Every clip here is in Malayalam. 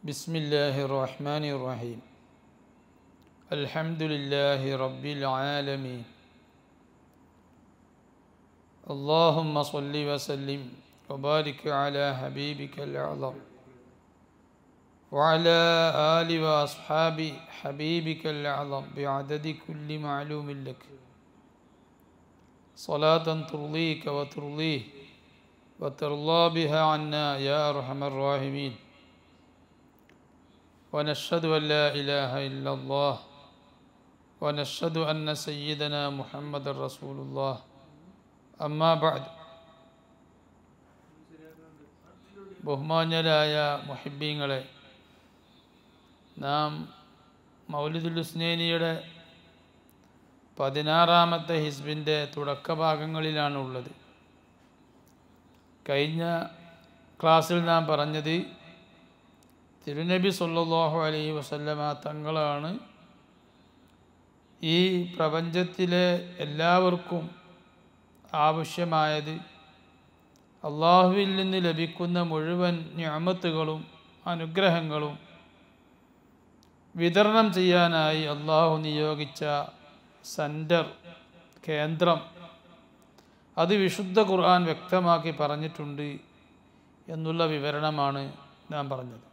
بسم الله الرحمن الرحيم الحمد لله رب العالمين اللهم صل وسلم وبارك على حبيبك الأعظم وعلى آل وأصحاب حبيبك الأعظم بعدد كل معلوم لك صلاة ترضيك وترضيه وترضى بها عنا يا أرحم الراحمين ونشهد أن لا إله إلا الله ونشهد أن سيدنا محمد رسول الله أما بعد ബഹുമാന്യരായ മുഹിബ്ബീങ്ങളെ, നാം മൗലിദുൽ ഹുസ്നൈനിയുടെ 16ാമത്തെ ഹിസ്ബിൻ്റെ തുടക്കഭാഗങ്ങളിലാണുള്ളത്. കഴിഞ്ഞ ക്ലാസ്സിൽ നാം പറഞ്ഞത് തിരുനബി സല്ലല്ലാഹു അലൈഹി വസല്ലമ തങ്ങളാണ് ഈ പ്രപഞ്ചത്തിലെ എല്ലാവർക്കും ആവശ്യമായത് അള്ളാഹുവിൽ നിന്ന് ലഭിക്കുന്ന മുഴുവൻ നിഅമത്തുകളും അനുഗ്രഹങ്ങളും വിതരണം ചെയ്യാനായി അള്ളാഹു നിയോഗിച്ച സെൻറ്റർ, കേന്ദ്രം, അത് വിശുദ്ധ ഖുർആൻ വ്യക്തമാക്കി പറഞ്ഞിട്ടുണ്ട് എന്നുള്ള വിവരണമാണ് നാം പറഞ്ഞത്.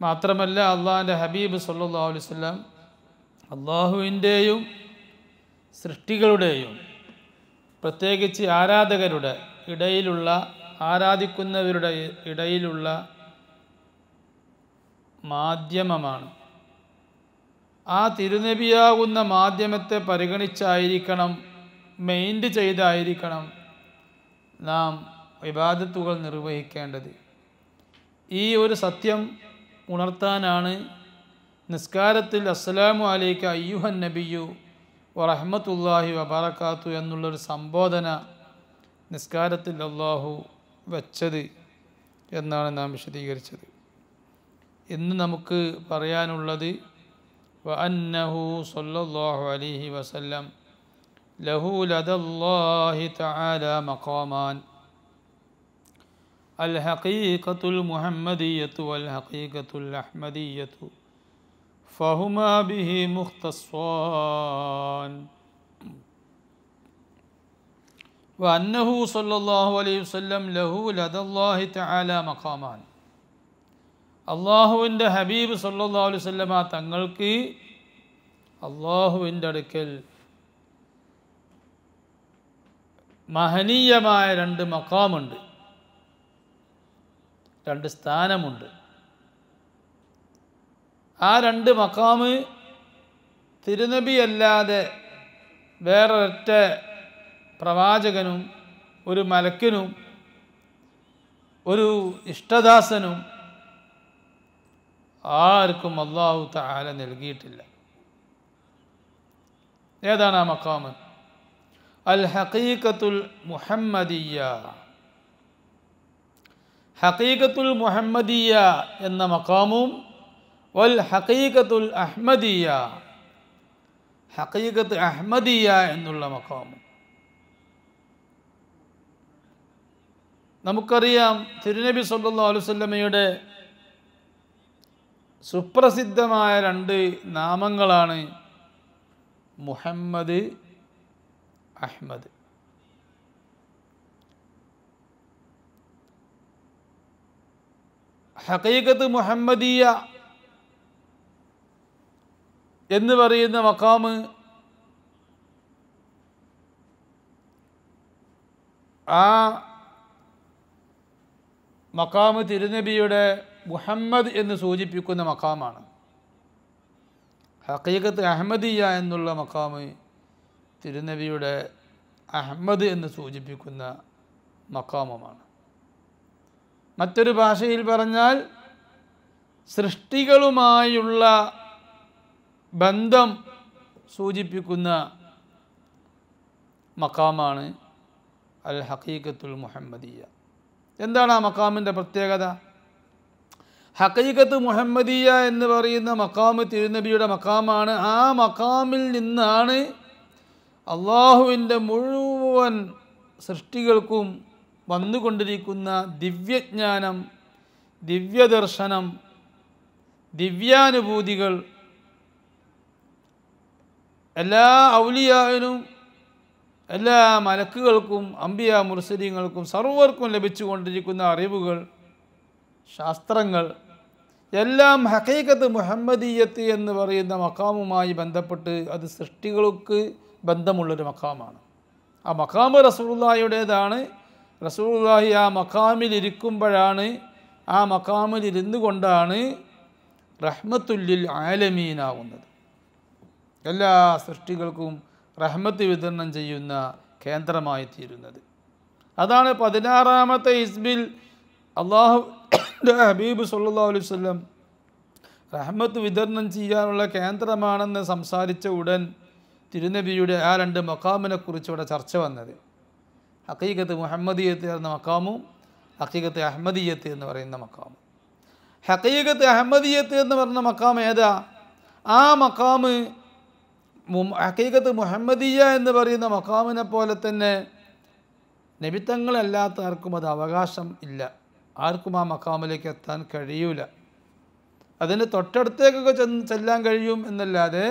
മാത്രമല്ല, അള്ളാഹിൻ്റെ ഹബീബ് സല്ലല്ലാഹു അലൈഹി വസല്ലം അള്ളാഹുവിൻ്റെയും സൃഷ്ടികളുടെയും പ്രത്യേകിച്ച് ആരാധകരുടെ ഇടയിലുള്ള, ആരാധിക്കുന്നവരുടെ ഇടയിലുള്ള മാധ്യമമാണ്. ആ തിരുനബിയാകുന്ന മാധ്യമത്തെ പരിഗണിച്ചായിരിക്കണം, മെയിൻറ്റ് ചെയ്തായിരിക്കണം നാം ഇബാദത്തുകൾ നിർവഹിക്കേണ്ടത്. ഈ ഒരു സത്യം ഉണർത്താനാണ് നിസ്കാരത്തിൽ അസ്സലാമു അലൈക അയ്യുഹൻ നബിയു വറഹ്മത്തുള്ളാഹി വബറകാത്തു എന്നുള്ളൊരു സംബോധന നിസ്കാരത്തിൽ അള്ളാഹു വച്ചത് എന്നാണ് നാം വിശദീകരിച്ചത്. ഇന്ന് നമുക്ക് പറയാനുള്ളത് വഅന്നഹു സ്വല്ലല്ലാഹു അലൈഹി വസല്ലം ലഹു ലദല്ലാഹി തആല മഖാമാൻ അൽ ഹഖീഖത്തുൽ മുഹമ്മദിയ്യത്തു വൽ ഹഖീഖത്തുൽ അഹ്മദിയ്യത്തു ഫഹുമാ ബിഹി മുഖ്തസ്സാൻ വഅന്നഹു സ്വല്ലല്ലാഹു അലൈഹി വസല്ലം ലഹു ലദല്ലാഹി തആല മഖാമാൻ. അള്ളാഹുവിൻ്റെ ഹബീബ് സല്ലല്ലാഹു അലൈഹി വസല്ലമ തങ്ങൾക്ക് അള്ളാഹുവിൻ്റെ അടുക്കൽ മഹനീയമായ 2 മഖാമുണ്ട്, 2 സ്ഥാനമുണ്ട്. ആ 2 മഖാമ് തിരുനബി അല്ലാതെ വേറൊരൊറ്റ പ്രവാചകനും ഒരു മലക്കിനും ഒരു ഇഷ്ടദാസനും ആർക്കും അല്ലാഹു തആല നൽകിയിട്ടില്ല. ഏതാണ് ആ മഖാമ്? അൽ ഹഖീഖത്തുൽ മുഹമ്മദിയ്യ. ഹഖീഖത്തുൽ മുഹമ്മദിയ്യ എന്ന മഖാമും വൽ ഹഖീഖത്തുൽ അഹ്മദിയ്യ, ഹഖീഖത്ത് അഹ്മദിയ്യ എന്നുള്ള മഖാമും. നമുക്കറിയാം, തിരുനബി സല്ലല്ലാഹു അലൈഹി വസല്ലമയുടെ സുപ്രസിദ്ധമായ 2 നാമങ്ങളാണ് മുഹമ്മദ്, അഹ്മദ്. ഹഖീഖത്ത് മുഹമ്മദിയ്യ എന്ന് പറയുന്ന മഖാമ് ആ മഖാമ് തിരുനബിയുടെ മുഹമ്മദ് എന്ന് സൂചിപ്പിക്കുന്ന മഖാമാണ്. ഹഖീഖത്ത് അഹ്മദിയ്യ എന്നുള്ള മഖാമ് തിരുനബിയുടെ അഹ്മദ് എന്ന് സൂചിപ്പിക്കുന്ന മഖാമുമാണ്. മറ്റൊരു ഭാഷയിൽ പറഞ്ഞാൽ സൃഷ്ടികളുമായുള്ള ബന്ധം സൂചിപ്പിക്കുന്ന മഖാമാണ് അൽ ഹഖീഖത്തുൽ മുഹമ്മദിയ്യ. എന്താണ് ആ മഖാമിൻ്റെ പ്രത്യേകത? ഹഖീഖത്ത് മുഹമ്മദിയ്യ എന്ന് പറയുന്ന മഖാമ് തിരുനബിയുടെ മഖാമാണ്. ആ മഖാമിൽ നിന്നാണ് അള്ളാഹുവിൻ്റെ മുഴുവൻ സൃഷ്ടികൾക്കും വന്നുകൊണ്ടിരിക്കുന്ന ദിവ്യജ്ഞാനം, ദിവ്യദർശനം, ദിവ്യാനുഭൂതികൾ എല്ലാ ഔലിയാവിനും എല്ലാ മലക്കുകൾക്കും അംബിയ മുർസലീങ്ങൾക്കും സർവർക്കും ലഭിച്ചുകൊണ്ടിരിക്കുന്ന അറിവുകൾ, ശാസ്ത്രങ്ങൾ എല്ലാം ഹഖീഖത്ത് മുഹമ്മദീയത്ത് എന്ന് പറയുന്ന മഖാമുമായി ബന്ധപ്പെട്ട് അത് സൃഷ്ടികൾക്ക് ബന്ധമുള്ളൊരു മഖാമാണ്. ആ മഖാമ് റസൂലുള്ളാഹിയുടേതാണ്. റസൂലുള്ളാഹി ആ മഖാമിലിരിക്കുമ്പോഴാണ്, ആ മഖാമിലിരുന്നു കൊണ്ടാണ് റഹ്മത്തുല്ലിൽ ആലമീനാവുന്നത്. എല്ലാ സൃഷ്ടികൾക്കും റഹ്മത്ത് വിതരണം ചെയ്യുന്ന കേന്ദ്രമായി തീരുന്നത്. അതാണ് 16-ാമത്തെ ഹിസ്ബിൽ അള്ളാഹുവിൻ്റെ ഹബീബ് സല്ലല്ലാഹു അലൈഹി വസല്ലം റഹ്മത്ത് വിതരണം ചെയ്യാനുള്ള കേന്ദ്രമാണെന്ന് സംസാരിച്ച ഉടൻ തിരുനബിയുടെ ആ 2 മഖാമിനെക്കുറിച്ച് ഇവിടെ ചർച്ച വന്നത്. ഹഖീഖത്ത് മുഹമ്മദിയത്ത് എന്ന മഖാമും ഹഖീഖത്ത് അഹമ്മദിയത്ത് എന്ന് പറയുന്ന മഖാമും. ഹഖീഖത്ത് അഹമ്മദിയത്ത് എന്ന് പറഞ്ഞ മഖാം ഏതാ? ആ മഖാമ് ഹഖീഖത്ത് മുഹമ്മദിയ എന്ന് പറയുന്ന മഖാമിനെ പോലെ തന്നെ നബിത്തങ്ങളല്ലാത്ത ആർക്കും അത് അവകാശം ഇല്ല. ആർക്കും ആ മഖാമിലേക്ക് എത്താൻ കഴിയൂല. അതിന് തൊട്ടടുത്തേക്കൊക്കെ ചെല്ലാൻ കഴിയും എന്നല്ലാതെ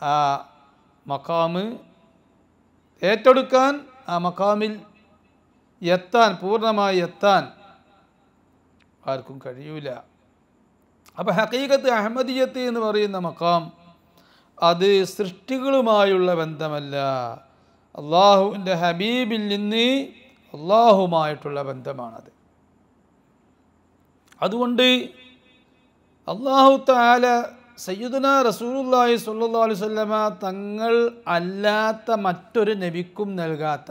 ആ മഖാമ് ഏറ്റെടുക്കാൻ, ആ മഖാമിൽ എത്താൻ, പൂർണ്ണമായി എത്താൻ ആർക്കും കഴിയൂല. അപ്പോൾ ഹഖീഖത്ത് അഹമ്മദിയത്ത് എന്ന് പറയുന്ന മഖാം അത് സൃഷ്ടികളുമായുള്ള ബന്ധമല്ല, അള്ളാഹുവിൻ്റെ ഹബീബിൽ നിന്ന് അള്ളാഹുമായിട്ടുള്ള ബന്ധമാണത്. അതുകൊണ്ട് അല്ലാഹു തആല സയ്യിദുനാ റസൂലുള്ളാഹി സ്വല്ലല്ലാഹു അലൈഹി വസല്ലമ തങ്ങൾ അല്ലാത്ത മറ്റൊരു നബിക്കും നൽകാത്ത,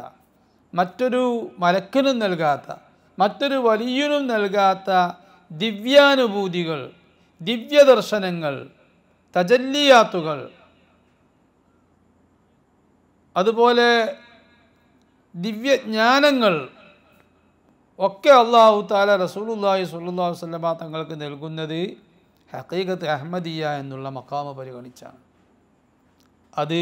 മറ്റൊരു മലക്കിനും നൽകാത്ത, മറ്റൊരു വലിയനും നൽകാത്ത ദിവ്യാനുഭൂതികൾ, ദിവ്യദർശനങ്ങൾ, തജല്ലിയാത്തുകൾ, അതുപോലെ ദിവ്യജ്ഞാനങ്ങൾ ഒക്കെ അല്ലാഹു തആല റസൂലുള്ളാഹി സ്വല്ലല്ലാഹു അലൈഹി വസല്ലമ തങ്ങൾക്ക് നൽകുന്നത് ഹഖീഖത്ത് അഹമ്മദിയ എന്നുള്ള മഖാമ് പരിഗണിച്ചാണ്. അത്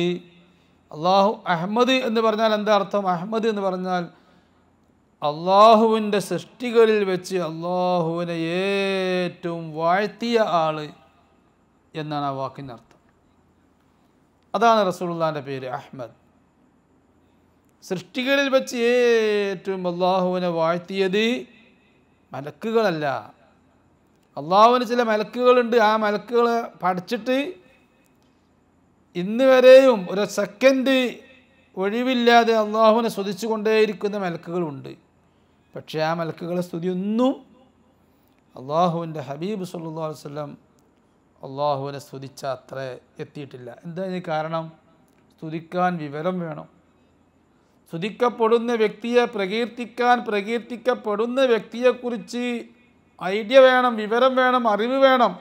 അള്ളാഹു അഹമ്മദ് എന്ന് പറഞ്ഞാൽ എന്താ അർത്ഥം? അഹമ്മദ് എന്ന് പറഞ്ഞാൽ അള്ളാഹുവിൻ്റെ സൃഷ്ടികളിൽ വെച്ച് അള്ളാഹുവിനെ ഏറ്റവും വാഴ്ത്തിയ ആൾ എന്നാണ് ആ വാക്കിൻ്റെ അർത്ഥം. അതാണ് റസൂലുള്ളാഹിൻ്റെ പേര് അഹ്മദ്. സൃഷ്ടികളിൽ വെച്ച് ഏറ്റവും അള്ളാഹുവിനെ വാഴ്ത്തിയത് മലക്കുകളല്ല. അള്ളാഹുവിന് ചില മലക്കുകളുണ്ട്. ആ മലക്കുകളെ പഠിച്ചിട്ട് ഇന്ന് വരെയും ഒരു സെക്കൻഡ് ഒഴിവില്ലാതെ അള്ളാഹുവിനെ സ്തുതിച്ചു കൊണ്ടേയിരിക്കുന്ന മലക്കുകളുണ്ട്. പക്ഷേ ആ മലക്കുകളെ സ്തുതിയൊന്നും അള്ളാഹുവിൻ്റെ ഹബീബ് സല്ലല്ലാഹു അലൈഹി വസല്ലം അള്ളാഹുവിനെ സ്തുതിച്ച അത്ര എത്തിയിട്ടില്ല. എന്താ ഇതിന് കാരണം? സ്തുതിക്കാൻ വിവരം വേണം. സ്തുതിക്കപ്പെടുന്ന വ്യക്തിയെ പ്രകീർത്തിക്കപ്പെടുന്ന വ്യക്തിയെക്കുറിച്ച് ഐഡിയ വേണം, വിവരം വേണം, അറിവ് വേണം.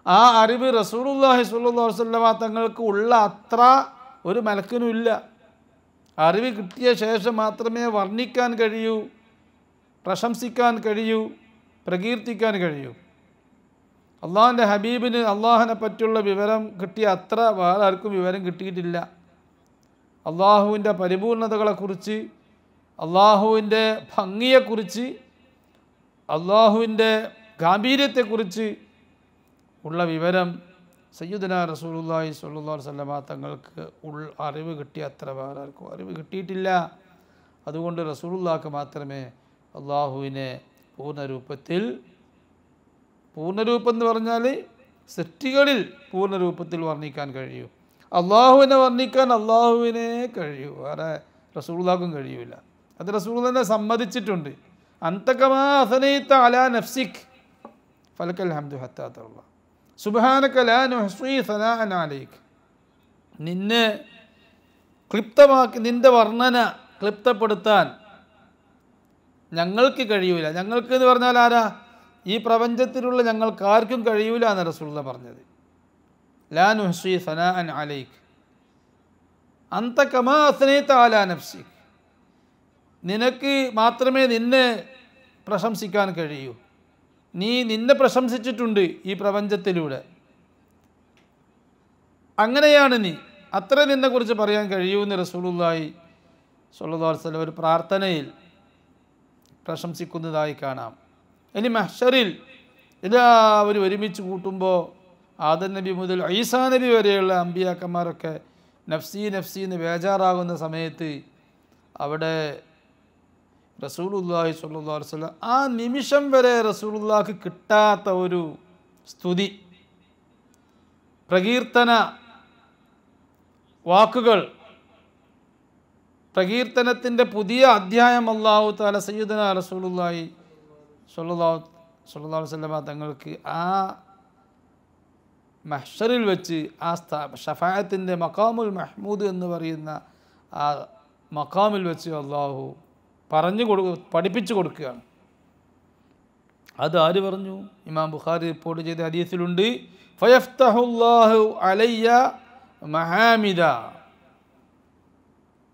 ആ അറിവ് റസൂലുള്ളാഹി സ്വല്ലല്ലാഹു അലൈഹി വസല്ലമ തങ്ങൾക്ക് ഉള്ള അത്ര ഒരു മലക്കിനും ഇല്ല. അറിവ് കിട്ടിയ ശേഷം മാത്രമേ വർണ്ണിക്കാൻ കഴിയൂ, പ്രശംസിക്കാൻ കഴിയൂ, പ്രകീർത്തിക്കാൻ കഴിയൂ. അള്ളാഹുവിൻ്റെ ഹബീബിന് അള്ളാഹുവിനെ പറ്റിയുള്ള വിവരം കിട്ടിയ അത്ര വേറെ ആർക്കും വിവരം കിട്ടിയിട്ടില്ല. അള്ളാഹുവിൻ്റെ പരിപൂർണതകളെക്കുറിച്ച്, അള്ളാഹുവിൻ്റെ ഭംഗിയെക്കുറിച്ച്, അള്ളാഹുവിൻ്റെ ഗാംഭീര്യത്തെക്കുറിച്ച് ഉള്ള വിവരം സയ്യിദുനാ റസൂലുള്ളാഹി സ്വല്ലല്ലാഹു അലൈഹി വസല്ലമ തങ്ങൾക്ക് അറിവ് കിട്ടിയ അത്ര വേറെ ആർക്കും അറിവ് കിട്ടിയിട്ടില്ല. അതുകൊണ്ട് റസൂലുള്ളാഹിക്ക് മാത്രമേ അള്ളാഹുവിനെ പൂർണ്ണരൂപം എന്ന് പറഞ്ഞാൽ സൃഷ്ടികളിൽ പൂർണ്ണരൂപത്തിൽ വർണ്ണിക്കാൻ കഴിയൂ. അള്ളാഹുവിനെ വർണ്ണിക്കാൻ അള്ളാഹുവിനെ കഴിയൂ, വേറെ റസൂലുള്ളാഹിക്കും കഴിയൂല. അത് റസൂലുള്ളാഹി സമ്മതിച്ചിട്ടുണ്ട്. അൻത കമാ അസ്നൈത അലാ നഫ്സിക് ഫലക്കൽ ഹംദു ഹത്താ തർള സുബ്ഹാനക ലാ നുഹ്സീ സനാഅൻ അലൈക്. നിന്നെ ക്ലിപ്തമാക്കി, നിൻ്റെ വർണ്ണന ക്ലിപ്തപ്പെടുത്താൻ ഞങ്ങൾക്ക് കഴിയൂല. ഞങ്ങൾക്ക് എന്ന് പറഞ്ഞാൽ ആരാ? ഈ പ്രപഞ്ചത്തിലുള്ള ഞങ്ങൾക്കാർക്കും കഴിയൂല എന്ന് റസൂലുള്ളാഹി പറഞ്ഞത്. ലാ നുഹ്സീ സനാഅൻ അലൈക് അൻത കമാ അസ്നൈത അലാ നഫ്സിക്. നിനക്ക് മാത്രമേ നിന്നെ പ്രശംസിക്കാൻ കഴിയൂ. നീ നിന്നെ പ്രശംസിച്ചിട്ടുണ്ട് ഈ പ്രപഞ്ചത്തിലൂടെ. അങ്ങനെയാണ് നീ, അത്ര നിന്നെക്കുറിച്ച് പറയാൻ കഴിയൂന്ന് റസൂലുള്ളാഹി സ്വല്ലല്ലാഹു അലൈഹി വസല്ലം ഒരു പ്രാർത്ഥനയിൽ പ്രശംസിക്കുന്നതായി കാണാം. ഇനി മഹ്ശറിൽ എല്ലാവരും ഒരുമിച്ച് കൂട്ടുമ്പോൾ ആദം നബി മുതൽ ഈസാ നബി വരെയുള്ള അമ്പിയാക്കന്മാരൊക്കെ നഫ്സി നഫ്സി എന്ന് ബേജാറാകുന്ന സമയത്ത് അവിടെ റസൂലുള്ളാഹി സ്വല്ലല്ലാഹു അലൈഹി വസല്ലം ആ നിമിഷം വരെ റസൂലുള്ളാഹിക്ക് കിട്ടാത്ത ഒരു സ്തുതി, പ്രകീർത്തന വാക്കുകൾ, പ്രകീർത്തനത്തിൻ്റെ പുതിയ അധ്യായം അല്ലാഹു തആല സയ്യിദുനാ റസൂലുള്ളാഹി സ്വല്ലല്ലാഹു അലൈഹി വസല്ലം തങ്ങൾക്ക് ആ മഹ്ശറിൽ വെച്ച് ആ ഷഫാഅത്തിൻ്റെ മഖാമുൽ മഹ്മൂദ് എന്ന് പറയുന്ന ആ മഖാമിൽ വെച്ച് അള്ളാഹു പഠിപ്പിച്ചു കൊടുക്കുകയാണ്. അത് ആര് പറഞ്ഞു? ഇമാം ബുഖാരി റിപ്പോർട്ട് ചെയ്ത ഹദീസിലുണ്ട്, ഫയഫ്തഹുല്ലാഹു അലയ്യ മഹാമിദ,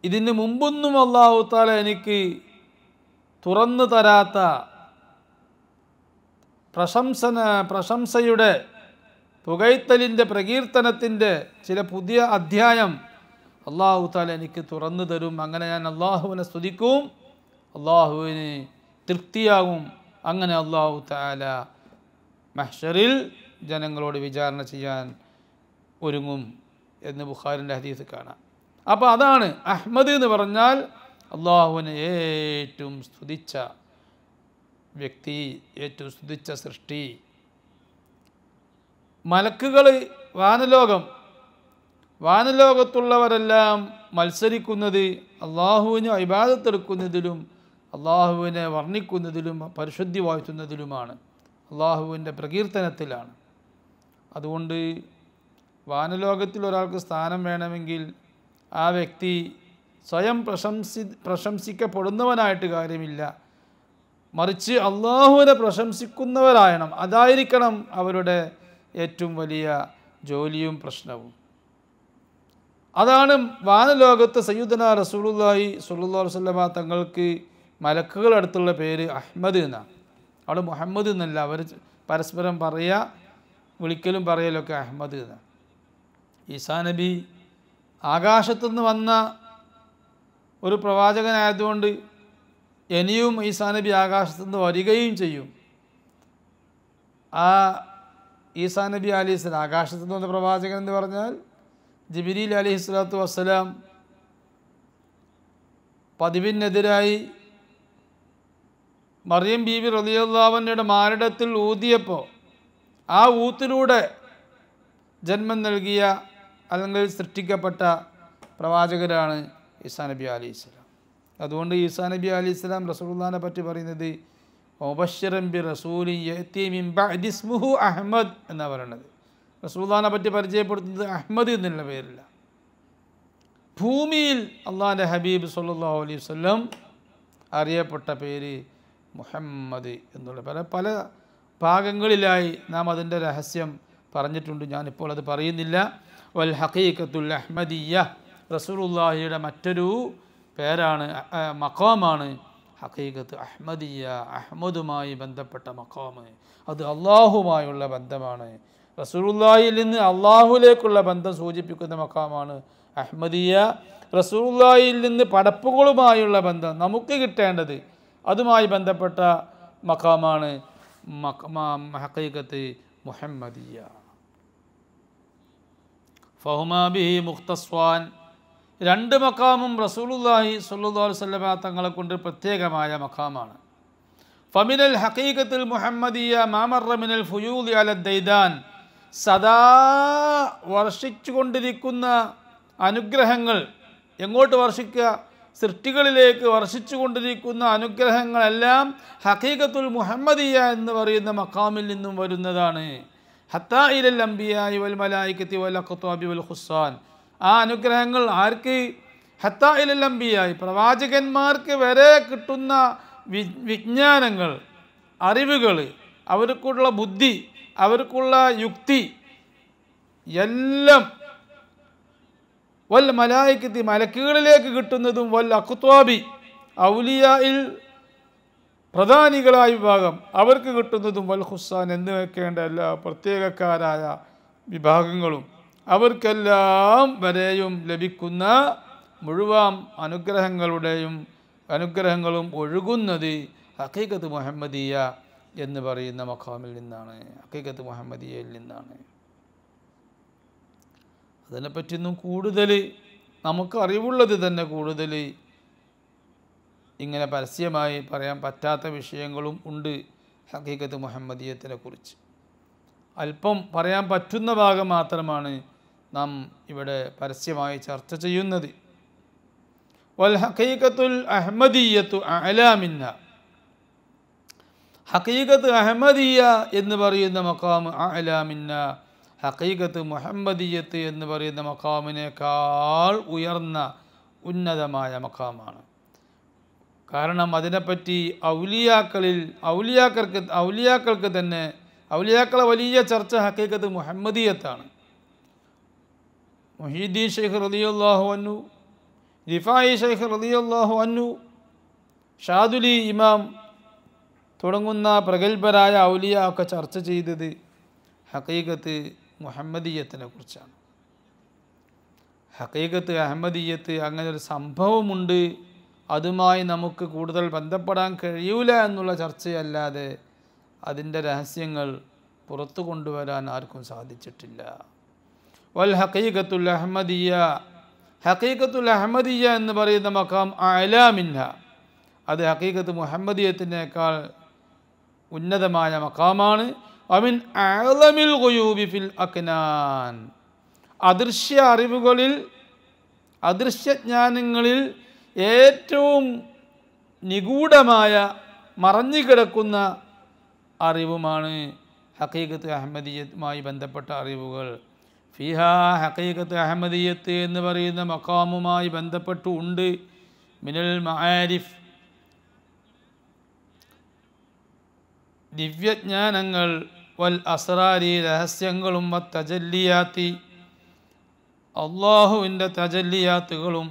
ഇതിന് മുമ്പൊന്നും അല്ലാഹു തആല എനിക്ക് തുറന്നു തരാത്ത പ്രശംസയുടെ പുകഴ്ത്തലിൻ്റെ പ്രകീർത്തനത്തിൻ്റെ ചില പുതിയ അധ്യായം അല്ലാഹു തആല എനിക്ക് തുറന്നു തരും. അങ്ങനെ ഞാൻ അള്ളാഹുവിനെ സ്തുതിക്കും, അള്ളാഹുവിന് തൃപ്തിയാകും. അങ്ങനെ അല്ലാഹു തആല മഹ്ശറിൽ ജനങ്ങളോട് വിചാരണ ചെയ്യാൻ ഒരുങ്ങും എന്ന് ബുഖാരിൻ്റെ ഹദീസ് കാണാം. അപ്പോൾ അതാണ് അഹ്മദ് എന്ന് പറഞ്ഞാൽ അള്ളാഹുവിനെ ഏറ്റവും സ്തുതിച്ച വ്യക്തി, ഏറ്റവും സ്തുതിച്ച സൃഷ്ടി. മലക്കുകൾ, വാനലോകത്തുള്ളവരെല്ലാം മത്സരിക്കുന്നത് അള്ളാഹുവിന് ഇബാദത്തെടുക്കുന്നതിലും അള്ളാഹുവിനെ വർണ്ണിക്കുന്നതിലും പരിശുദ്ധി വാഴ്ത്തുന്നതിലുമാണ്, അള്ളാഹുവിൻ്റെ പ്രകീർത്തനത്തിലാണ്. അതുകൊണ്ട് വാനലോകത്തിൽ ഒരാൾക്ക് സ്ഥാനം വേണമെങ്കിൽ ആ വ്യക്തി സ്വയം പ്രശംസിക്കപ്പെടുന്നവനായിട്ട് കാര്യമില്ല, മറിച്ച് അള്ളാഹുവിനെ പ്രശംസിക്കുന്നവരായണം. അതായിരിക്കണം അവരുടെ ഏറ്റവും വലിയ ജോലിയും പ്രശ്നവും. അതാണ് വാനലോകത്ത് സയ്യിദുനാ റസൂലുള്ളാഹി സ്വല്ലല്ലാഹു അലൈഹി വസല്ലം തങ്ങൾക്ക് മലക്കുകൾ അടുത്തുള്ള പേര് അഹ്മദ് എന്നാണ്. അവിടെ മുഹമ്മദ് എന്നല്ല, അവർ പരസ്പരം വിളിക്കലും പറയലൊക്കെ അഹ്മദ് എന്നാണ്. ഈസാ നബി ആകാശത്തുനിന്ന് വന്ന ഒരു പ്രവാചകനായതുകൊണ്ട് ഇനിയും ഈസാ നബി ആകാശത്തുനിന്ന് വരികയും ചെയ്യും. ആ ഈസാ നബി അലൈഹിസ്സലാം ആകാശത്തുനിന്ന് വന്ന പ്രവാചകൻ എന്ന് പറഞ്ഞാൽ ജിബ്രീൽ അലൈഹിസ്സലാത്തു വസ്സലാം പതിവിനെതിരായി മറിയം ബീവി റളിയല്ലാഹു അൻഹയുടെ മാറിടത്തിൽ ഊതിയപ്പോൾ ആ ഊത്തിലൂടെ ജന്മം നൽകിയ അല്ലെങ്കിൽ സൃഷ്ടിക്കപ്പെട്ട പ്രവാചകരാണ് ഈസാ നബി അലൈഹിസ്സലാം. അതുകൊണ്ട് ഈസാ നബി അലൈഹിസ്സലാം റസൂലുള്ളാഹിനെ പറ്റി പറയുന്നത് മുബശ്ശിറൻ ബി റസൂലി യഅതി മിൻ ബഅദി ഇസ്മുഹു അഹ്മദ് എന്നാണ് പറയുന്നത്. റസൂലുള്ളാഹിനെ പറ്റി പരിചയപ്പെടുത്തുന്നത് അഹ്മദ് എന്നുള്ള പേരില്ല. ഭൂമിയിൽ അള്ളാഹിൻ്റെ ഹബീബ് സ്വല്ലല്ലാഹു അലൈഹി വസല്ലം അറിയപ്പെട്ട പേര് മുഹമ്മദ് എന്നുള്ള പല ഭാഗങ്ങളിലായി നാം അതിൻ്റെ രഹസ്യം പറഞ്ഞിട്ടുണ്ട്. ഞാനിപ്പോൾ അത് പറയുന്നില്ല. വൽ ഹഖീഖത്തുൽ അഹ്മദിയ്യ, റസൂലുള്ളാഹിയുടെ മറ്റൊരു പേരാണ്, മഖാമാണ് ഹഖീഖത്ത് അഹ്മദിയ്യ, അഹ്മദുമായി ബന്ധപ്പെട്ട മഖാമ്. അത് അള്ളാഹുമായുള്ള ബന്ധമാണ്. റസൂലുള്ളാഹിയിൽ നിന്ന് അള്ളാഹുലേക്കുള്ള ബന്ധം സൂചിപ്പിക്കുന്ന മഖാമാണ് അഹ്മദിയ്യ. റസൂലുള്ളാഹിയിൽ നിന്ന് പടപ്പുകളുമായുള്ള ബന്ധം നമുക്ക് കിട്ടേണ്ടത് അതുമായി ബന്ധപ്പെട്ട മഖാമാണ് ഹഖീഖത്ത് മുഹമ്മദിയ്യ. ഫഹുമാ ബിഹി മുഖ്തസ്വാൻ, രണ്ട് മഖാമും റസൂലുള്ളാഹി സ്വല്ലല്ലാഹു അലൈഹി വസല്ലം തങ്ങളെ കൊണ്ട് പ്രത്യേകമായ മഖാമാണ്. ഫമിനൽ ഹഖീഖത്തുൽ മുഹമ്മദിയ്യ മാ മർറ മിനൽ ഫുയൂദി അല ദൈദാൻ, സദാ വർഷിച്ചുകൊണ്ടിരിക്കുന്ന അനുഗ്രഹങ്ങൾ. എങ്ങോട്ട് വർഷിക്കുക? സൃഷ്ടികളിലേക്ക് വർഷിച്ചു കൊണ്ടിരിക്കുന്ന അനുഗ്രഹങ്ങളെല്ലാം ഹഖീഖത്തുൽ മുഹമ്മദിയ്യ എന്ന് പറയുന്ന മഖാമിൽ നിന്നും വരുന്നതാണ്. ഹത്താ ഇലൽ അംബിയാഇ വൽ മലായികത്തി വൽ അഖ്താബി വൽ ഖുസ്സാൻ, ആ അനുഗ്രഹങ്ങൾ ആർക്ക്? ഹത്താ ഇലൽ അംബിയാഇ, പ്രവാചകന്മാർക്ക് വരെ കിട്ടുന്ന വിജ്ഞാനങ്ങൾ, അറിവുകൾ, അവർക്കുള്ള ബുദ്ധി, അവർക്കുള്ള യുക്തി എല്ലാം വൽ മലായികത്തി, മലക്കുകളിലേക്ക് കിട്ടുന്നതും, വൽ അഖ്താബി, ഔലിയായിൽ പ്രധാനികളായ വിഭാഗം അവർക്ക് കിട്ടുന്നതും, വൽ ഖുസ്സാൻ എന്ന് വെക്കേണ്ട എല്ലാ പ്രത്യേകക്കാരായ വിഭാഗങ്ങളും അവർക്കെല്ലാം വരെയും ലഭിക്കുന്ന മുഴുവൻ അനുഗ്രഹങ്ങളും ഒഴുകുന്നത് ഹഖീഖത്ത് മുഹമ്മദിയ്യ എന്ന് പറയുന്ന മഖാമിൽ നിന്നാണ്, ഹഖീഖത്ത് മുഹമ്മദിയയിൽ നിന്നാണ്. അതിനെപ്പറ്റിയൊന്നും കൂടുതൽ നമുക്ക് അറിവുള്ളത് തന്നെ കൂടുതൽ ഇങ്ങനെ പരസ്യമായി പറയാൻ പറ്റാത്ത വിഷയങ്ങളും ഉണ്ട് ഹഖീഖത്ത് മുഹമ്മദിയത്തിനെ കുറിച്ച്. അല്പം പറയാൻ പറ്റുന്ന ഭാഗം മാത്രമാണ് നാം ഇവിടെ പരസ്യമായി ചർച്ച ചെയ്യുന്നത്. വൽ ഹഖീഖത്തുൽ അഹ്മദിയ്യത്തു അഅലാ മിന്ന, ഹഖീഖത്ത് അഹ്മദിയ്യ എന്ന് പറയുന്ന മഖാം അഅലാ മിന്ന, ഹഖീഖത്ത് മുഹമ്മദിയ്യത്ത് എന്ന് പറയുന്ന മഖാമിനേക്കാൾ ഉയർന്ന ഉന്നതമായ മഖാമാണ്. കാരണം അതിനെപ്പറ്റി ഔലിയാക്കൾക്ക് തന്നെ ഔലിയാക്കളെ വലിയ ചർച്ച ഹഖീഖത്ത് മുഹമ്മദിയത്താണ്. മുഹീദ്ദീൻ ശൈഖ് റളിയല്ലാഹു അൻഹു, റിഫായി ശൈഖ് റളിയല്ലാഹു അൻഹു, ഷാദുലി ഇമാം തുടങ്ങുന്ന പ്രഗത്ഭരായ ഔലിയ ഒക്കെ ചർച്ച ചെയ്തത് ഹഖീഖത്ത് മുഹമ്മദിയത്തിനെ കുറിച്ചാണ്. ഹഖീഖത്ത് അഹമ്മദിയത്ത് അങ്ങനെ ഒരു സംഭവമുണ്ട്, അതുമായി നമുക്ക് കൂടുതൽ ബന്ധപ്പെടാൻ കഴിയൂല എന്നുള്ള ചർച്ചയല്ലാതെ അതിൻ്റെ രഹസ്യങ്ങൾ പുറത്തു കൊണ്ടുവരാൻ ആർക്കും സാധിച്ചിട്ടില്ല. വൽ ഹഖീഖത്തുൽ അഹ്മദിയ്യ, ഹഖീഖത്തുൽ അഹ്മദിയ്യ എന്ന് പറയുന്ന മഖാം അഅലാ മിൻഹ, അത് ഹഖീഖത്ത് മുഹമ്മദിയത്തിനേക്കാൾ ഉന്നതമായ മഖാമാണ്. വമിൻ അഅ്ളമിൽ ഗുയൂബി ഫിൽ അക്നാൻ, അദൃശ്യ അറിവുകളിൽ, അദൃശ്യജ്ഞാനങ്ങളിൽ ഏറ്റവും നിഗൂഢമായ മറഞ്ഞുകിടക്കുന്ന അറിവുമാണ് ഹഖീഖത്ത് അഹമ്മദിയത്തുമായി ബന്ധപ്പെട്ട അറിവുകൾ. ഫിഹാ, ഹഖീഖത്ത് അഹമ്മദിയത്ത് എന്ന് പറയുന്ന മഖാമുമായി ബന്ധപ്പെട്ടു ഉണ്ട് മിനൽ മആരിഫ്, ദിവ്യജ്ഞാനങ്ങൾ, വൽ അസ്റാരി, രഹസ്യങ്ങളും, തജല്ലിയാത്തി, അള്ളാഹുവിൻ്റെ തജല്ലിയാത്തുകളും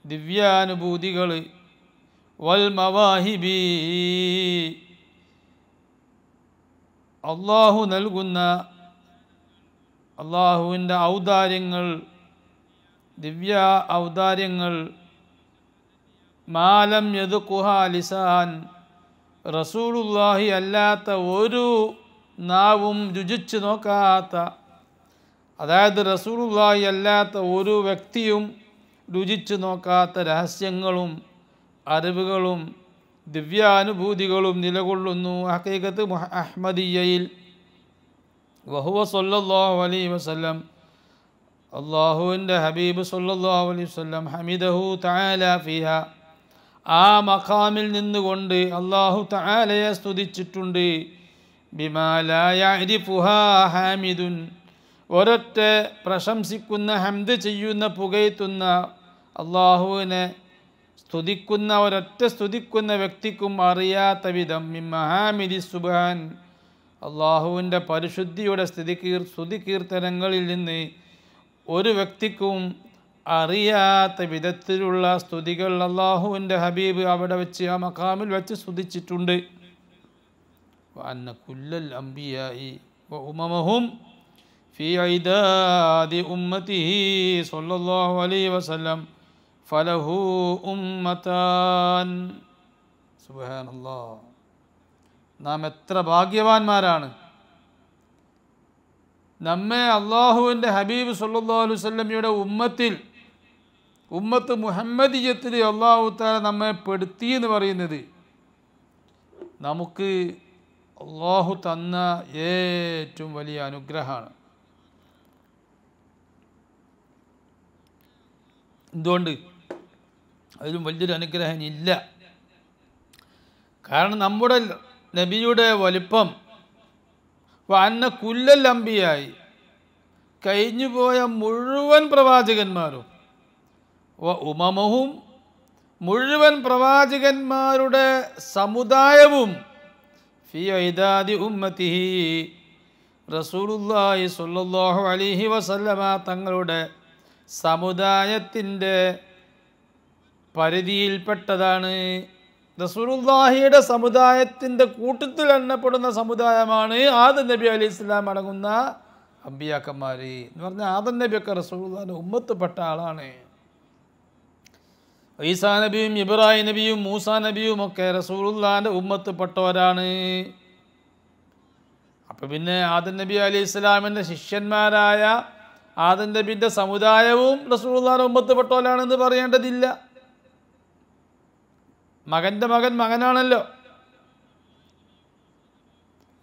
ദിവ്യാനുഭൂതികൾ, വൽ മവാഹിബി, അള്ളാഹു നൽകുന്ന അള്ളാഹുവിൻ്റെ ഔദാര്യങ്ങൾ, ദിവ്യ ഔദാര്യങ്ങൾ, മാലം യദ്ഖുഹാ ലിസാൻ, റസൂലുള്ളാഹി അല്ലാത്ത ഒരു നാവും രുചിച്ചു നോക്കാത്ത, അതായത് റസൂലുള്ളാഹി അല്ലാത്ത ഒരു വ്യക്തിയും രുചിച്ചു നോക്കാത്ത രഹസ്യങ്ങളും അറിവുകളും ദിവ്യാനുഭൂതികളും നിലകൊള്ളുന്നു ഹഖീഖത്ത് അഹ്മദിയ്യയിൽ. വഹുവ സല്ലല്ലാഹു അലൈഹി വസല്ലം, അല്ലാഹുവിൻ്റെ ഹബീബ് സല്ലല്ലാഹു അലൈഹി വസല്ലം, ഹമിദഹു തആല ഫിഹ, ആ മഖാമിൽ നിന്നുകൊണ്ട് അല്ലാഹു തആലയെ സ്തുതിച്ചിട്ടുണ്ട്. ബിമാ ലാ യഅരിഫുഹാ ഹാമിദുൻ, ഒരൊറ്റ പ്രശംസിക്കുന്ന, ഹംദ് ചെയ്യുന്ന, പുകഴ്ത്തുന്ന, അള്ളാഹുവിനെ സ്തുതിക്കുന്ന ഒരൊറ്റ സ്തുതിക്കുന്ന വ്യക്തിക്കും അറിയാത്ത വിധം മിൻ മഹാമിദി സുബ്ഹാൻ, അള്ളാഹുവിൻ്റെ പരിശുദ്ധിയുടെ സ്തുതി കീർത്തനങ്ങളിൽ നിന്ന് ഒരു വ്യക്തിക്കും അറിയാത്ത വിധത്തിലുള്ള സ്തുതികൾ അള്ളാഹുവിൻ്റെ ഹബീബ് അവിടെ വെച്ച് ആ മഖാമിൽ വെച്ച് സ്തുതിച്ചിട്ടുണ്ട്. വഅന്ന കുല്ലൽ അംബിയാഇ വ ഉമമഹും ഫീ ഇദാദി ഉമ്മത്തിഹി സ്വല്ലല്ലാഹു അലൈഹി വസല്ലം ഫലഹു ഉമ്മതാൻ. സുബ്ഹാനല്ലാഹ്, നാം എത്ര ഭാഗ്യവാന്മാരാണ്. നമ്മെ അള്ളാഹുവിൻ്റെ ഹബീബ് സ്വല്ലല്ലാഹു അലൈഹി വസല്ലമയുടെ ഉമ്മത്ത് മുഹമ്മദിയത്തിൽ അള്ളാഹു തആല നമ്മെ പെടുത്തി എന്ന് പറയുന്നത് നമുക്ക് അള്ളാഹു തന്ന ഏറ്റവും വലിയ അനുഗ്രഹമാണ്. എന്തുകൊണ്ട്? അതിലും വലിയൊരു അനുഗ്രഹം ഇല്ല. കാരണം നമ്മുടെ നബിയുടെ വലിപ്പം, വഅന്ന കുല്ലൽ അംബിയായി, കഴിഞ്ഞുപോയ മുഴുവൻ പ്രവാചകന്മാരും, വ ഉമമഹും, മുഴുവൻ പ്രവാചകന്മാരുടെ സമുദായവും, ഫീ ഇദാദി ഉമ്മത്തിഹി, റസൂലുള്ളാഹി സ്വല്ലല്ലാഹു അലൈഹി വസല്ലമ തങ്ങളുടെ സമുദായത്തിൻ്റെ പരിധിയിൽപ്പെട്ടതാണ്. റസൂലുള്ളാഹിയുടെ സമുദായത്തിൻ്റെ കൂട്ടത്തിൽ എണ്ണപ്പെടുന്ന സമുദായമാണ് ആദം നബി അലൈഹി സ്വലാം അടങ്ങുന്ന അമ്പിയാക്കന്മാർ എന്ന് പറഞ്ഞാൽ ആദം നബിയൊക്കെ റസൂലുള്ളാഹിൻ്റെ ഉമ്മത്തിൽപ്പെട്ട ആളാണ്. ഈസാ നബിയും ഇബ്രാഹിം നബിയും മൂസാ നബിയും ഒക്കെ റസൂലുള്ളാഹിൻ്റെ ഉമ്മത്തിൽപ്പെട്ടവരാണ്. അപ്പം പിന്നെ ആദം നബി അലൈഹി ഇസ്ലാമിൻ്റെ ശിഷ്യന്മാരായ ആദം നബിൻ്റെ സമുദായവും റസൂലുള്ളാഹിൻ്റെ ഉമ്മത്തിൽപ്പെട്ടവരാണെന്ന് പറയേണ്ടതില്ല. മകൻ്റെ മകൻ മകനാണല്ലോ,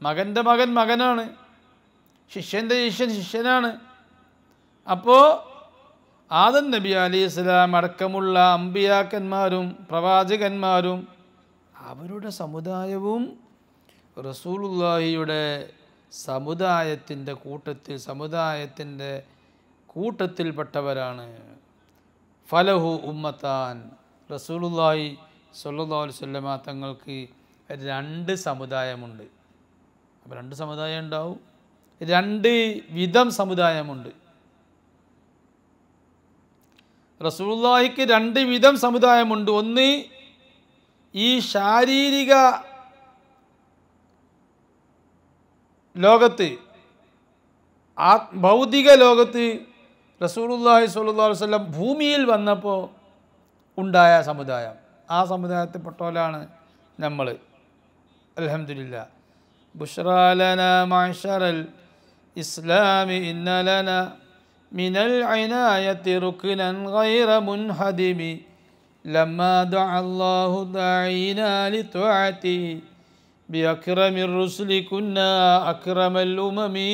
മകൻ്റെ മകൻ മകനാണ്, ശിഷ്യൻ്റെ ശിഷ്യൻ ശിഷ്യനാണ്. അപ്പോൾ ആദം നബി അലൈഹി ഇസ്ലാം അടക്കമുള്ള അമ്പിയാക്കന്മാരും പ്രവാചകന്മാരും അവരുടെ സമുദായവും റസൂലുള്ളാഹിയുടെ സമുദായത്തിൻ്റെ കൂട്ടത്തിൽപ്പെട്ടവരാണ്. ഫലഹു ഉമ്മത്താൻ, റസൂലുള്ളാഹി സ്വല്ലല്ലാഹു അലൈഹി വസല്ലമ തങ്ങൾക്ക് 2 സമുദായമുണ്ട്. അപ്പോൾ 2 സമുദായം ഉണ്ടാവും, 2 വിധം സമുദായമുണ്ട്. റസൂലുള്ളാഹിക്ക് 2 വിധം സമുദായമുണ്ട്. ഒന്ന് ഈ ശാരീരിക ലോകത്ത്, ഭൗതിക ലോകത്ത് റസൂലുള്ളാഹി സ്വല്ലല്ലാഹു അലൈഹി വസല്ലം ഭൂമിയിൽ വന്നപ്പോൾ ഉണ്ടായ സമുദായം, ആ സമുദായത്തിൽപ്പെട്ടവരാണ് നമ്മൾ. അൽഹംദുലില്ലാ. ബുശ്റാ ലനാ മഅ്ശറൽ ഇസ്ലാമി ഇന്ന ലനാ മിനൽ ഇനായത്തി റുക്നൻ ഗൈറ മുൻഹദിമി ലമ്മാ ദഅ അല്ലാഹു ദഈനാ ലിതുഅതി ബിഅക്രമിർ റുസുലി കുന്നാ അക്രമൽ ഉമമി.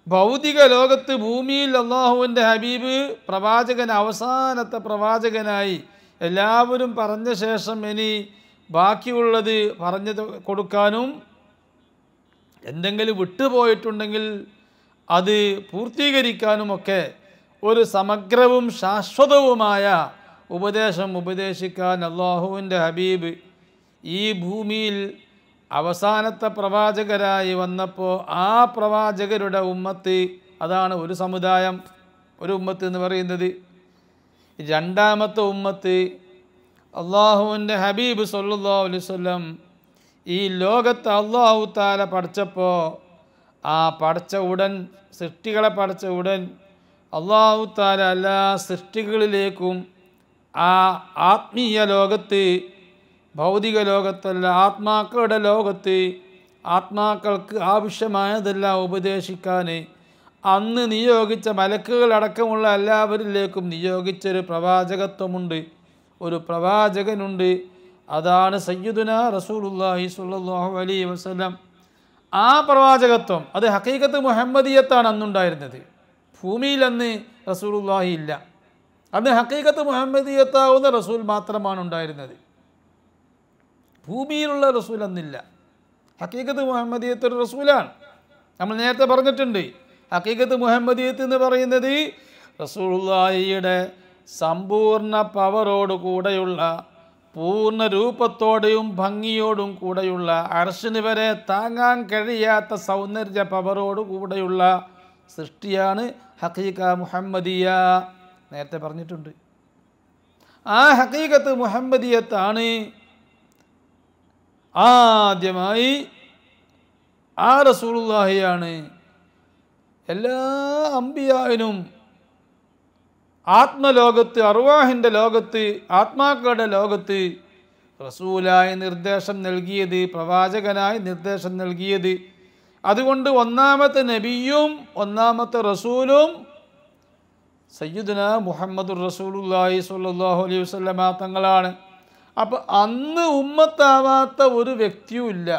ഭൗതിക ലോകത്ത് ഭൂമിയിൽ അള്ളാഹുവിൻ്റെ ഹബീബ് പ്രവാചകൻ, അവസാനത്തെ പ്രവാചകനായി എല്ലാവരും പറഞ്ഞ ശേഷം ഇനി ബാക്കിയുള്ളത് പറഞ്ഞു കൊടുക്കാനും എന്തെങ്കിലും വിട്ടുപോയിട്ടുണ്ടെങ്കിൽ അത് പൂർത്തീകരിക്കാനുമൊക്കെ ഒരു സമഗ്രവും ശാശ്വതവുമായ ഉപദേശം ഉപദേശിക്കാൻ അള്ളാഹുവിൻ്റെ ഹബീബ് ഈ ഭൂമിയിൽ അവസാനത്തെ പ്രവാചകരായി വന്നപ്പോൾ ആ പ്രവാചകരുടെ ഉമ്മത്ത്, അതാണ് ഒരു സമുദായം, ഒരു ഉമ്മത്ത് എന്ന് പറയുന്നത്. രണ്ടാമത്തെ ഉമ്മത്ത് അള്ളാഹുവിൻ്റെ ഹബീബ് സ്വല്ലല്ലാഹു അലൈഹി വസല്ലം ഈ ലോകത്ത് അള്ളാഹു തആല പഠിച്ചപ്പോൾ, ആ പഠിച്ച ഉടൻ, സൃഷ്ടികളെ പഠിച്ച ഉടൻ അള്ളാഹു തആല എല്ലാ സൃഷ്ടികളിലേക്കും ആ ആത്മീയ ലോകത്ത്, ഭൗതിക ലോകത്തല്ല, ആത്മാക്കളുടെ ലോകത്ത് ആത്മാക്കൾക്ക് ആവശ്യമായതെല്ലാം ഉപദേശിക്കാൻ അന്ന് നിയോഗിച്ച മലക്കുകളടക്കമുള്ള എല്ലാവരിലേക്കും നിയോഗിച്ചൊരു പ്രവാചകത്വമുണ്ട്, ഒരു പ്രവാചകനുണ്ട്. അതാണ് സയ്യിദുനാ റസൂലുള്ളാഹി സ്വല്ലല്ലാഹു അലൈഹി വസല്ലം. ആ പ്രവാചകത്വം അത് ഹഖീഖത്ത് മുഹമ്മദിയത്താണ് അന്നുണ്ടായിരുന്നത്. ഭൂമിയിൽ അന്ന് റസൂലുള്ളാഹി ഇല്ല. അന്ന് ഹഖീഖത്ത് മുഹമ്മദിയത്താവുന്ന റസൂൽ മാത്രമാണ് ഉണ്ടായിരുന്നത്. ഭൂമിയിലുള്ള റസൂൽ അന്നില്ല. ഹഖീഖത്ത് മുഹമ്മദിയത്ത് ഒരു റസൂലാണ്. നമ്മൾ നേരത്തെ പറഞ്ഞിട്ടുണ്ട്, ഹഖീഖത്ത് മുഹമ്മദിയത്ത് എന്ന് പറയുന്നത് റസൂലുള്ളാഹിയുടെ സമ്പൂർണ്ണ പവറോട് കൂടെയുള്ള, പൂർണ്ണ രൂപത്തോടെയും ഭംഗിയോടും കൂടെയുള്ള, അർശിന് വരെ താങ്ങാൻ കഴിയാത്ത സൗന്ദര്യ പവറോട് കൂടെയുള്ള സൃഷ്ടിയാണ് ഹഖീഖ മുഹമ്മദിയ. നേരത്തെ പറഞ്ഞിട്ടുണ്ട്. ആ ഹഖീഖത്ത് മുഹമ്മദിയത്താണ് ആദ്യമായി, ആ റസൂലുള്ളാഹിയാണ് എല്ലാ അമ്പിയാവിനും ആത്മലോകത്ത്, അർവാഹിൻ്റെ ലോകത്ത്, ആത്മാക്കളുടെ ലോകത്ത് റസൂലായി നിർദ്ദേശം നൽകിയത്, പ്രവാചകനായി നിർദ്ദേശം നൽകിയത്. അതുകൊണ്ട് ഒന്നാമത്തെ നബിയും ഒന്നാമത്തെ റസൂലും സയ്യിദുനാ മുഹമ്മദുർ റസൂലുള്ളാഹി സ്വല്ലല്ലാഹു അലൈഹി വസല്ലമ തങ്ങളാണ്. അപ്പോൾ അന്ന് ഉമ്മത്താവാത്ത ഒരു വ്യക്തിയും ഇല്ല.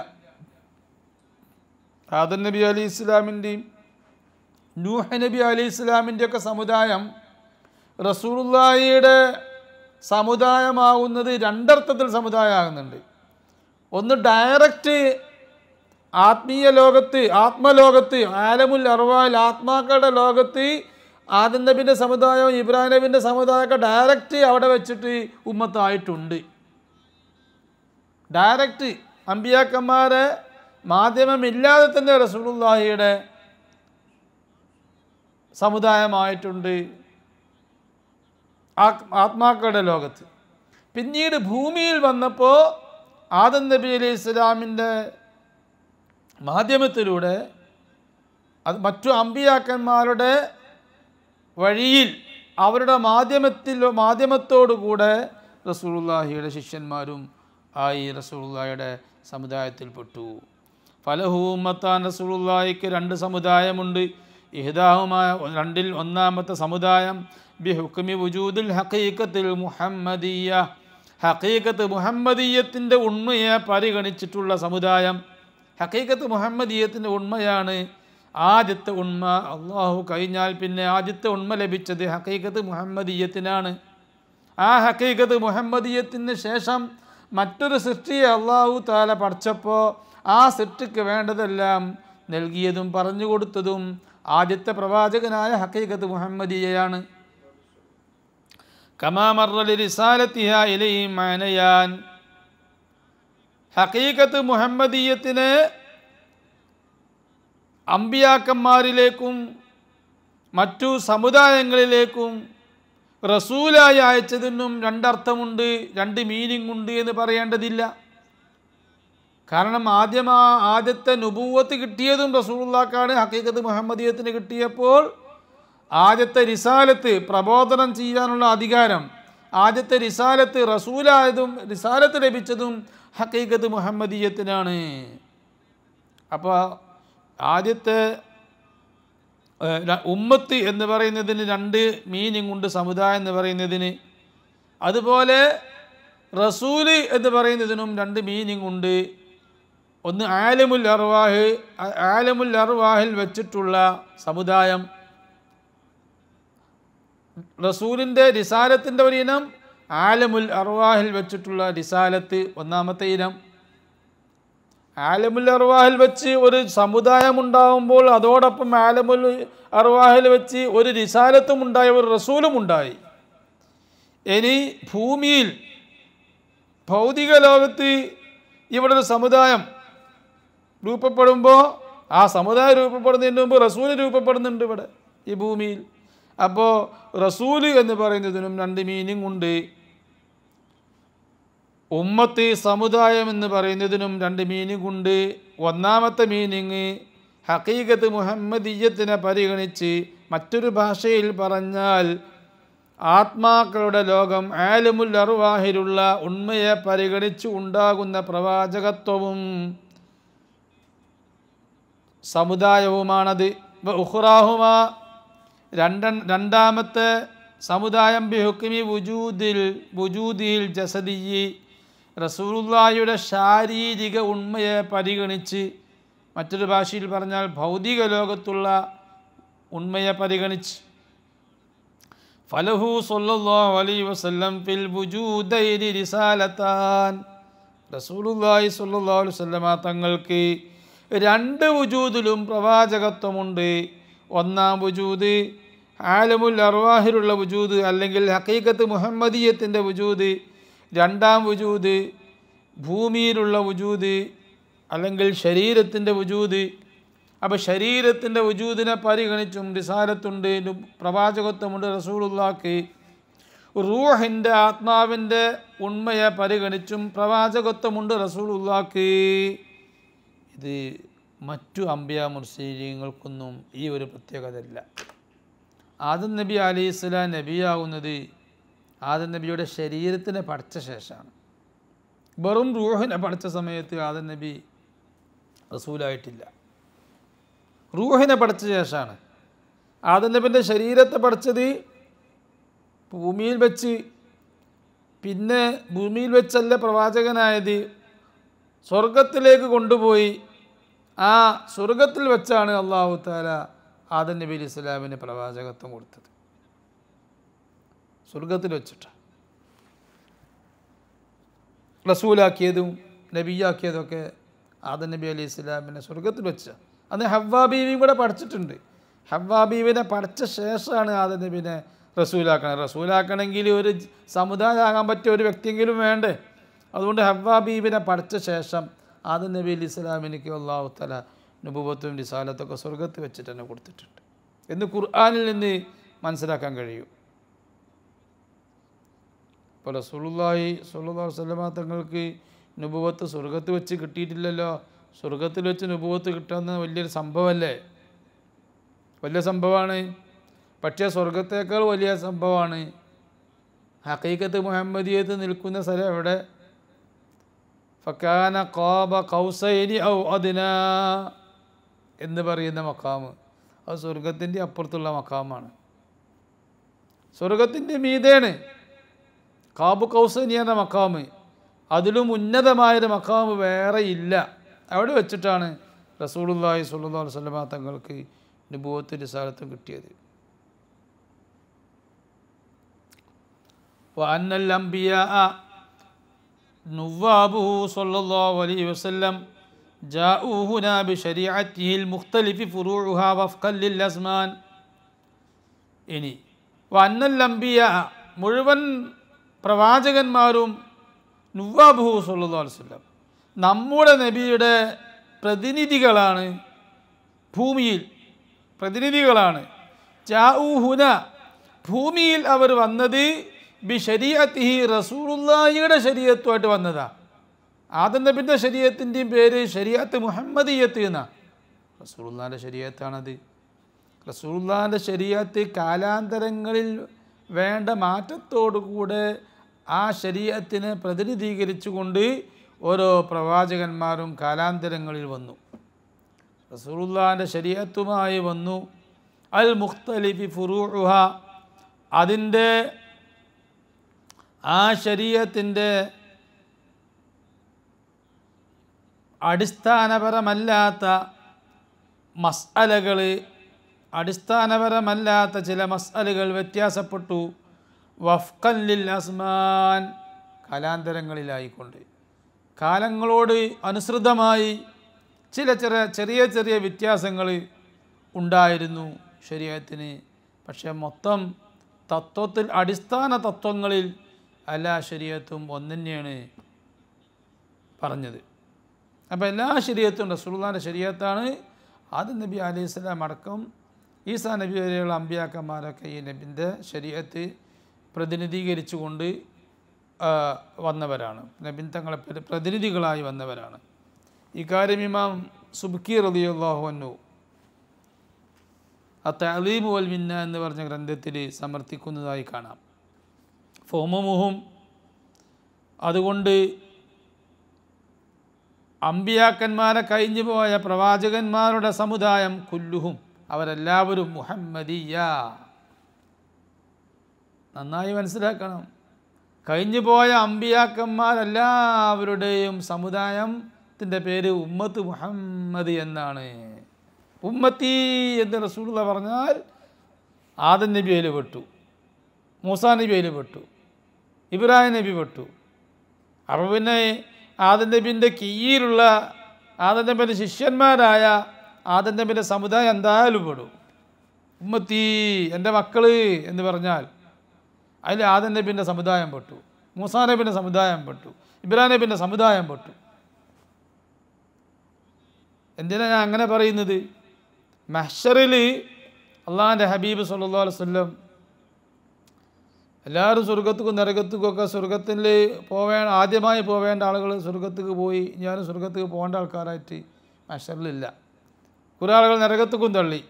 ആദം നബി അലൈഹി ഇസ്ലാമിൻ്റെയും നൂഹ് നബി അലൈഹി ഇസ്ലാമിൻ്റെയൊക്കെ സമുദായം റസൂലുള്ളാഹിയുടെ സമുദായമാകുന്നത് രണ്ടർത്ഥത്തിൽ സമുദായമാകുന്നുണ്ട്. ഒന്ന് ഡയറക്റ്റ് ആത്മീയ ലോകത്ത്, ആത്മലോകത്ത്, ആലമുൽ അർവാൽ, ആത്മാക്കളുടെ ലോകത്ത് ആദം നബിൻ്റെ സമുദായവും ഇബ്രാഹിം നബിൻ്റെ സമുദായമൊക്കെ ഡയറക്റ്റ് അവിടെ വെച്ചിട്ട് ഉമ്മത്തായിട്ടുണ്ട്. ഡയറക്റ്റ് അമ്പിയാക്കന്മാരെ മാധ്യമമില്ലാതെ തന്നെ റസൂലുള്ളാഹിയുടെ സമുദായമായിട്ടുണ്ട് ആത്മാക്കളുടെ ലോകത്ത്. പിന്നീട് ഭൂമിയിൽ വന്നപ്പോൾ ആദം നബി അലൈഹി ഇസ്ലാമിൻ്റെ മാധ്യമത്തിലൂടെ അത് മറ്റു അമ്പിയാക്കന്മാരുടെ വഴിയിൽ അവരുടെ മാധ്യമത്തോടുകൂടെ റസൂലുള്ളാഹിയുടെ ശിഷ്യന്മാരും ആയി റസൂലുള്ളാഹിയുടെ സമുദായത്തിൽപ്പെട്ടു. ഫലഹു ഉമ്മത്താൻ, റസൂലുള്ളാഹിക്ക് രണ്ട് സമുദായമുണ്ട്. ഇഹ്ദാഹുമായ രണ്ടിൽ ഒന്നാമത്തെ സമുദായം ബി ഹുക്മി വുജൂദിൽ ഹഖീഖത്തിൽ മുഹമ്മദിയ്യ, ഹഖീഖത്ത് മുഹമ്മദീയത്തിൻ്റെ ഉണ്മയെ പരിഗണിച്ചിട്ടുള്ള സമുദായം. ഹഖീഖത്ത് മുഹമ്മദീയത്തിൻ്റെ ഉണ്മയാണ് ആദ്യത്തെ ഉണ്മ. അള്ളാഹു കഴിഞ്ഞാൽ പിന്നെ ആദ്യത്തെ ഉണ്മ ലഭിച്ചത് ഹഖീഖത്ത് മുഹമ്മദീയത്തിനാണ്. ആ ഹഖീഖത്ത് മുഹമ്മദീയത്തിന് ശേഷം മറ്റൊരു സൃഷ്ടിയെ അള്ളാഹു താല പഠിച്ചപ്പോൾ ആ സൃഷ്ടിക്ക് വേണ്ടതെല്ലാം നൽകിയതും പറഞ്ഞു കൊടുത്തതും ആദ്യത്തെ പ്രവാചകനായ ഹഖീഖത്ത് മുഹമ്മദീയയാണ്. കമാ മർറ ലിരിസാലത്തിഹാ ഇലൈഹിം മഅനയാൻ, ഹഖീഖത്ത് മുഹമ്മദീയത്തിനെ അമ്പിയാക്കന്മാരിലേക്കും മറ്റു സമുദായങ്ങളിലേക്കും റസൂലായി അയച്ചതിനും രണ്ടർത്ഥമുണ്ട്, രണ്ട് മീനിങ് ഉണ്ട് എന്ന് പറയേണ്ടതില്ല. കാരണം ആദ്യത്തെ നുബുവത്ത് കിട്ടിയതും റസൂലുള്ളാഹിക്കാണ്. ഹഖീഖത്ത് മുഹമ്മദീയത്തിന് കിട്ടിയപ്പോൾ ആദ്യത്തെ റിസാലത്ത്, പ്രബോധനം ചെയ്യാനുള്ള അധികാരം, ആദ്യത്തെ റിസാലത്ത് റസൂലായതും റിസാലത്ത് ലഭിച്ചതും ഹഖീഖത്ത് മുഹമ്മദീയത്തിനാണ്. അപ്പോൾ ആദ്യത്തെ ഉമ്മത്ത് എന്ന് പറയുന്നതിന് രണ്ട് മീനിങ് ഉണ്ട്, സമുദായം എന്ന് പറയുന്നതിന്. അതുപോലെ റസൂല് എന്ന് പറയുന്നതിനും രണ്ട് മീനിങ് ഉണ്ട്. ഒന്ന് ആലമുൽ അർവാഹിൽ വെച്ചിട്ടുള്ള സമുദായം. റസൂലിൻ്റെ റിസാലത്തിൻ്റെ ഒരു ഇനം, ആലമുൽ അർവാഹിൽ വെച്ചിട്ടുള്ള റിസാലത്ത് ഒന്നാമത്തെ ഇനം. ആലമുൽ അർവാഹിൽ വെച്ച് ഒരു സമുദായം ഉണ്ടാകുമ്പോൾ അതോടൊപ്പം ആലമുൽ അർവാഹിൽ വെച്ച് ഒരു റിസാലത്തും ഉണ്ടായി, ഒരു റസൂലും ഉണ്ടായി. ഇനി ഭൂമിയിൽ ഭൗതിക ലോകത്ത് ഇവിടെ ഒരു സമുദായം രൂപപ്പെടുമ്പോൾ ആ സമുദായം രൂപപ്പെടുന്നതിന് മുമ്പ് റസൂല് രൂപപ്പെടുന്നുണ്ട് ഇവിടെ ഈ ഭൂമിയിൽ. അപ്പോൾ റസൂല് എന്ന് പറയുന്നതിനും രണ്ട് മീനിങ് ഉണ്ട്. ഉമ്മത്ത്, സമുദായം എന്ന് പറയുന്നതിനും രണ്ട് മീനിങ് ഉണ്ട്. ഒന്നാമത്തെ മീനിങ് ഹഖീഖത്ത് മുഹമ്മദീയത്തിനെ പരിഗണിച്ച് മറ്റൊരു ഭാഷയിൽ പറഞ്ഞാൽ ആത്മാക്കളുടെ ലോകം, ആലമുൽ അർവാഹിലുള്ള ഉണ്മയെ പരിഗണിച്ച് ഉണ്ടാകുന്ന പ്രവാചകത്വവും സമുദായവുമാണത്. ഉഖ്റാഹുമാ, രണ്ടാമത്തെ സമുദായം ബി ഹുക്മി വുജൂദിൽ ജസദിയി, റസൂലുള്ളാഹിയുടെ ശാരീരിക ഉണ്മയെ പരിഗണിച്ച്, മറ്റൊരു ഭാഷയിൽ പറഞ്ഞാൽ ഭൗതിക ലോകത്തുള്ള ഉണ്മയെ പരിഗണിച്ച്. ഫലഹു സ്വല്ലല്ലാഹു അലൈഹി വസല്ലം ഫിൽ വുജൂദൈനി റിസാലത്താൻ, റസൂലുള്ളാഹി സ്വല്ലല്ലാഹു അലൈഹി വസല്ലമ തങ്ങൾക്ക് രണ്ട് വുജൂദിലും പ്രവാചകത്വമുണ്ട്. ഒന്നാം വുജൂദ് ആലമുൽ അർവാഹിലുള്ള വുജൂദ് അല്ലെങ്കിൽ ഹഖീഖത്ത് മുഹമ്മദീയത്തിൻ്റെ വുജൂദ്. രണ്ടാം വുജൂദ് ഭൂമിയിലുള്ള വുജൂദ് അല്ലെങ്കിൽ ശരീരത്തിൻ്റെ വുജൂദ്. അപ്പോൾ ശരീരത്തിൻ്റെ വുജൂദിനെ പരിഗണിച്ചും റിസാലത്തുണ്ട്, പ്രവാചകത്വമുണ്ട് റസൂലുള്ളാഹിക്ക്. റൂഹിൻ്റെ, ആത്മാവിൻ്റെ ഉണ്മയെ പരിഗണിച്ചും പ്രവാചകത്വമുണ്ട് റസൂലുള്ളാഹിക്ക്. ഇത് മറ്റു അംബിയാ മുർസലീങ്ങൾക്കൊന്നും ഈ ഒരു പ്രത്യേകതയില്ല. ആദം നബി അലൈഹിസ്സലാം നബിയാകുന്നത് ആദം നബിയുടെ ശരീരത്തിനെ പഠിച്ച ശേഷമാണ്. വെറും റൂഹിനെ പഠിച്ച സമയത്ത് ആദം നബി റസൂലായിട്ടില്ല. റൂഹിനെ പഠിച്ച ശേഷമാണ്. ആദം നബിൻ്റെ ശരീരത്തെ പഠിച്ചത് ഭൂമിയിൽ വെച്ച്. പിന്നെ ഭൂമിയിൽ വെച്ചല്ല പ്രവാചകനായത്, സ്വർഗത്തിലേക്ക് കൊണ്ടുപോയി. ആ സ്വർഗത്തിൽ വെച്ചാണ് അല്ലാഹു തആല ആദം നബി അലൈഹി സ്വലാമിന് പ്രവാചകത്വം കൊടുത്തത്. സ്വർഗത്തിൽ വെച്ചിട്ട് റസൂലാക്കിയതും നബിയാക്കിയതൊക്കെ ആദം നബി അലൈഹി സ്വലാമിനെ സ്വർഗത്തിൽ വെച്ച്. അന്ന് ഹവ്വാ ബീവിയും കൂടെ പഠിച്ചിട്ടുണ്ട്. ഹവ്വാ ബീവിനെ പഠിച്ച ശേഷമാണ് ആദം നബിനെ റസൂലാക്കണത്. റസൂലാക്കണമെങ്കിൽ ഒരു സമുദായമാകാൻ പറ്റിയ ഒരു വ്യക്തിയെങ്കിലും വേണ്ടേ. അതുകൊണ്ട് ഹവ്വാ ബീവിനെ പഠിച്ച ശേഷം ആദം നബി അലൈഹി സ്വലാമിനിക്ക് അല്ലാഹു തആല നുബുവത്തും റിസാലത്തൊക്കെ സ്വർഗത്ത് വെച്ചിട്ട് തന്നെ കൊടുത്തിട്ടുണ്ട് എന്ന് ഖുർആനിൽ നിന്ന് മനസ്സിലാക്കാൻ കഴിയും. ഇപ്പോൾ റസൂലുള്ളാഹി സ്വല്ലല്ലാഹു അലൈഹി വസല്ലമ തങ്ങൾക്ക് നുബുവത്ത് സ്വർഗത്ത് വെച്ച് കിട്ടിയിട്ടില്ലല്ലോ. സ്വർഗത്തിൽ വെച്ച് നുബുവത്ത് കിട്ടുന്ന വലിയൊരു സംഭവമല്ലേ, വലിയ സംഭവമാണ്. പക്ഷേ സ്വർഗത്തേക്കാൾ വലിയ സംഭവമാണ് ഹഖീഖത്ത് മുഹമ്മദിയത്ത് നിൽക്കുന്ന സ്ഥലം എവിടെ? ഫക്കാന ഖാബ ഖൗസൈനി ഔ അദ്നാ എന്ന് പറയുന്ന മഖാമ്. അത് സ്വർഗത്തിൻ്റെ അപ്പുറത്തുള്ള മഖാമാണ്, സ്വർഗത്തിൻ്റെ മീതേണ് ഖാബ് ഖൗസൈനി എന്ന മഖാമ്. അതിലും ഉന്നതമായൊരു മഖാമ് വേറെ ഇല്ല. അവിടെ വെച്ചിട്ടാണ് റസൂലുള്ളാഹി സ്വല്ലല്ലാഹു അലൈഹി വസല്ലമ തങ്ങൾക്ക് നബുവത്തും റിസാലത്തും കിട്ടിയത്. وأن الأنبياء نوابه صلى الله عليه وسلم جاءوا هنا بشريعته المختلف فروعها وفقا للأزمان. ഇനി وأن الأنبياء മുഴുവൻ പ്രവാചകന്മാരും നുവാബുഹു സല്ലല്ലാഹു അലൈഹി വസല്ലം നമ്മുടെ നബിയുടെ പ്രതിനിധികളാണ്, ഭൂമിയിൽ പ്രതിനിധികളാണ്. ജാഊഹുന ഭൂമിയിൽ അവർ വന്നത് ബിശരീഅത്തിഹി റസൂലുള്ളാഹിയുടെ ശരീഅത്തുമായിട്ട് വന്നതാ. ആദം നബിൻ്റെ ശരീഅത്തിൻ്റെയും പേര് ശരീഅത്ത് മുഹമ്മദിയത്ത് എന്നാണ്. റസൂലുള്ളാഹിൻ്റെ ശരീഅത്താണത്. റസൂലുള്ളാഹിൻ്റെ ശരീഅത്ത് കാലാന്തരങ്ങളിൽ വേണ്ട മാറ്റത്തോടുകൂടെ ആ ശരീഅത്തിനെ പ്രതിനിധീകരിച്ചുകൊണ്ട് ഓരോ പ്രവാചകന്മാരും കാലാന്തരങ്ങളിൽ വന്നു. റസൂലുള്ളാഹിൻ്റെ ശരീഅത്തുമായി വന്നു. അൽ മുഖ്തലിഫി ഫുറൂഉഹ, അതിൻ്റെ ആ ശരീഅത്തിൻ്റെ അടിസ്ഥാനപരമല്ലാത്ത മസ്അലകൾ, അടിസ്ഥാനപരമല്ലാത്ത ചില മസ്അലകൾ വ്യത്യാസപ്പെട്ടു. വഫ്ഖൻ ലിൽ അസ്മാൻ, കാലാന്തരങ്ങളിലായിക്കൊണ്ട് കാലങ്ങളോട് അനുസൃതമായി ചില ചെറിയ ചെറിയ വ്യത്യാസങ്ങൾ ഉണ്ടായിരുന്നു ശരീഅത്തിന്. പക്ഷേ മൊത്തം തത്വത്തിൽ അടിസ്ഥാന തത്വങ്ങളിൽ എല്ലാ ശരീഅത്തും ഒന്നുതന്നെയാണ് പറഞ്ഞത്. അപ്പോൾ എല്ലാ ശരീഅത്തും റസൂലുള്ളാഹിൻ്റെ ശരീഅത്താണ്. ആദം നബി അലൈഹിസ്സലാം അടക്കം ഈസാ നബി വരെയുള്ള അമ്പിയാക്കന്മാരൊക്കെ ഈ നബിൻ്റെ ശരീഅത്ത് പ്രതിനിധീകരിച്ചുകൊണ്ട് വന്നവരാണ്, നബി തങ്ങളെ പ്രതിനിധികളായി വന്നവരാണ്. ഇക്കാര്യം ഇമാം സുബ്കി റളിയല്ലാഹു അൻഹു അത്തഅലീം വൽ മിന്ന എന്ന് പറഞ്ഞ ഗ്രന്ഥത്തിൽ സമർത്ഥിക്കുന്നതായി കാണാം. ഫൗമുഹും, അതുകൊണ്ട് അമ്പിയാക്കന്മാരെ കഴിഞ്ഞു പോയ പ്രവാചകന്മാരുടെ സമുദായം കുല്ലുഹും, അവരെല്ലാവരും മുഹമ്മദിയ. നന്നായി മനസ്സിലാക്കണം, കഴിഞ്ഞു പോയ അമ്പിയാക്കന്മാരെല്ലാവരുടെയും സമുദായത്തിൻ്റെ പേര് ഉമ്മത്ത് മുഹമ്മദ് എന്നാണ്. ഉമ്മത്തി എന്ന് റസൂലുള്ള പറഞ്ഞാൽ ആദം നബി അതിൽ പെട്ടു, മൂസാ നബി അതിൽ പെട്ടു, ഇബ്രാഹിം നബി പെട്ടു. അപ്പോൾ പിന്നെ ആദം നബിൻ്റെ കീഴിലുള്ള ആദം നബിൻ്റെ ശിഷ്യന്മാരായ ആദം നബിൻ്റെ സമുദായം എന്തായാലും പെടും. ഉമ്മത്തി എൻ്റെ മക്കൾ എന്ന് പറഞ്ഞാൽ അതിൽ ആദം നബിൻ്റെ സമുദായം പെട്ടു, മൂസാ നബിൻ്റെ സമുദായം പെട്ടു, ഇബ്രാഹിം നബിൻ്റെ സമുദായം പെട്ടു. എന്തിനാണ് ഞാൻ അങ്ങനെ പറയുന്നത്? മഹ്ശറിൽ അള്ളാഹിൻ്റെ ഹബീബ് സല്ലല്ലാഹു അലൈഹി വസല്ലം എല്ലാവരും സ്വർഗത്തുക്കും നരകത്തുക്കൊക്കെ സ്വർഗത്തിൽ ആദ്യമായി പോവേണ്ട ആളുകൾ സ്വർഗത്തേക്ക് പോയി, ഞാനും സ്വർഗത്തേക്ക് പോകേണ്ട ആൾക്കാരായിട്ട് മഹ്ശറിലില്ല. കുറേ ആളുകൾ നരകത്തേക്കും തള്ളി.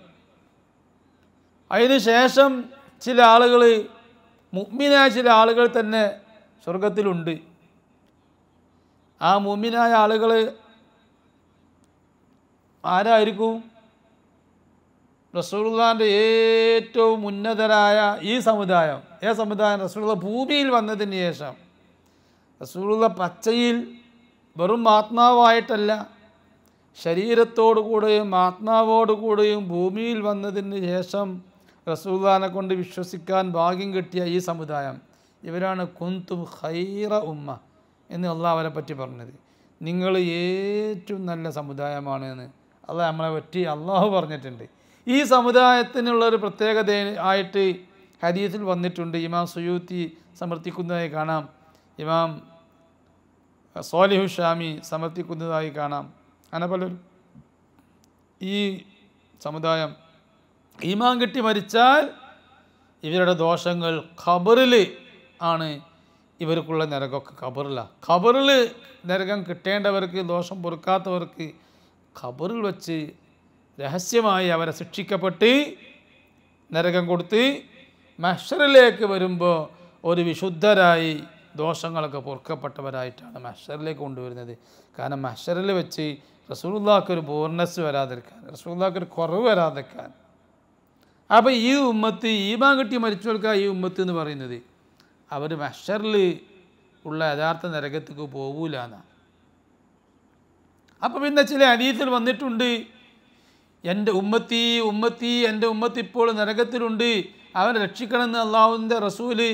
അതിന് ശേഷം ചില ആളുകൾ, മുഅ്മിനായ ചില ആളുകൾ തന്നെ സ്വർഗത്തിലുണ്ട്. ആ മുഅ്മിനായ ആളുകൾ ആരായിരിക്കും? റസൂലുള്ളാഹിൻ്റെ ഏറ്റവും ഉന്നതരായ ഈ സമുദായം. സമുദായം റസൂലുള്ള ഭൂമിയിൽ വന്നതിന് ശേഷം, റസൂലുള്ള പച്ചയിൽ വെറും ആത്മാവായിട്ടല്ല, ശരീരത്തോടുകൂടെയും ആത്മാവോടുകൂടെയും ഭൂമിയിൽ വന്നതിന് ശേഷം റസൂലുള്ളാഹിനെ കൊണ്ട് വിശ്വസിക്കാൻ ഭാഗ്യം കിട്ടിയ ഈ സമുദായം, ഇവരാണ് കുന്തും ഖൈറ ഉമ്മ എന്ന് അള്ളാഹ് അവരെ പറ്റി പറഞ്ഞത്. നിങ്ങൾ ഏറ്റവും നല്ല സമുദായമാണ് എന്ന് അള്ളാഹ് നമ്മളെ പറ്റി അള്ളാഹു പറഞ്ഞിട്ടുണ്ട്. ഈ സമുദായത്തിനുള്ളൊരു പ്രത്യേകത ആയിട്ട് ഹദീസിൽ വന്നിട്ടുണ്ട്. ഇമാം സുയൂത്തി സമർത്ഥിക്കുന്നതായി കാണാം, ഇമാം സ്വാലിഹു ഷാമി സമർത്ഥിക്കുന്നതായി കാണാം. അങ്ങനെ പലരും ഈ സമുദായം ഈമാൻ കിട്ടി മരിച്ചാൽ ഇവരുടെ ദോഷങ്ങൾ ഖബറിൽ ആണ് ഇവർക്കുള്ള നരകമൊക്കെ. ഖബറിൽ നരകം കിട്ടേണ്ടവർക്ക്, ദോഷം പൊറുക്കാത്തവർക്ക് ഖബറിൽ വച്ച് രഹസ്യമായി അവരെ ശിക്ഷിക്കപ്പെട്ട് നരകം കൊടുത്ത് മഹ്ശറിലേക്ക് വരുമ്പോൾ ഒരു വിശുദ്ധരായി ദോഷങ്ങളൊക്കെ പൊറുക്കപ്പെട്ടവരായിട്ടാണ് മഹ്ശറിലേക്ക് കൊണ്ടുവരുന്നത്. കാരണം മഹ്ശറിൽ വെച്ച് റസൂലുള്ളാഹിക്ക് ഒരു ബോർനെസ് വരാതിരിക്കാൻ, റസൂലുള്ളാഹിക്ക് ഒരു കുറവ് വരാതിരിക്കാൻ. അപ്പോൾ ഈ ഉമ്മത്ത്, ഈമാൻ കിട്ടി മരിച്ചവർക്ക് ഈ ഉമ്മത്ത് എന്ന് പറയുന്നത് അവർ മഹ്ശറിൽ ഉള്ള യഥാർത്ഥ നരകത്തേക്ക് പോകൂല എന്നാണ്. അപ്പോൾ പിന്നെ ചില ഹദീസിൽ വന്നിട്ടുണ്ട്, എൻ്റെ ഉമ്മത്തി ഉമ്മത്തി, എൻ്റെ ഉമ്മത്ത് ഇപ്പോൾ നരകത്തിലുണ്ട്, അവനെ രക്ഷിക്കണമെന്ന് അള്ളാഹുവിൻ്റെ റസൂല്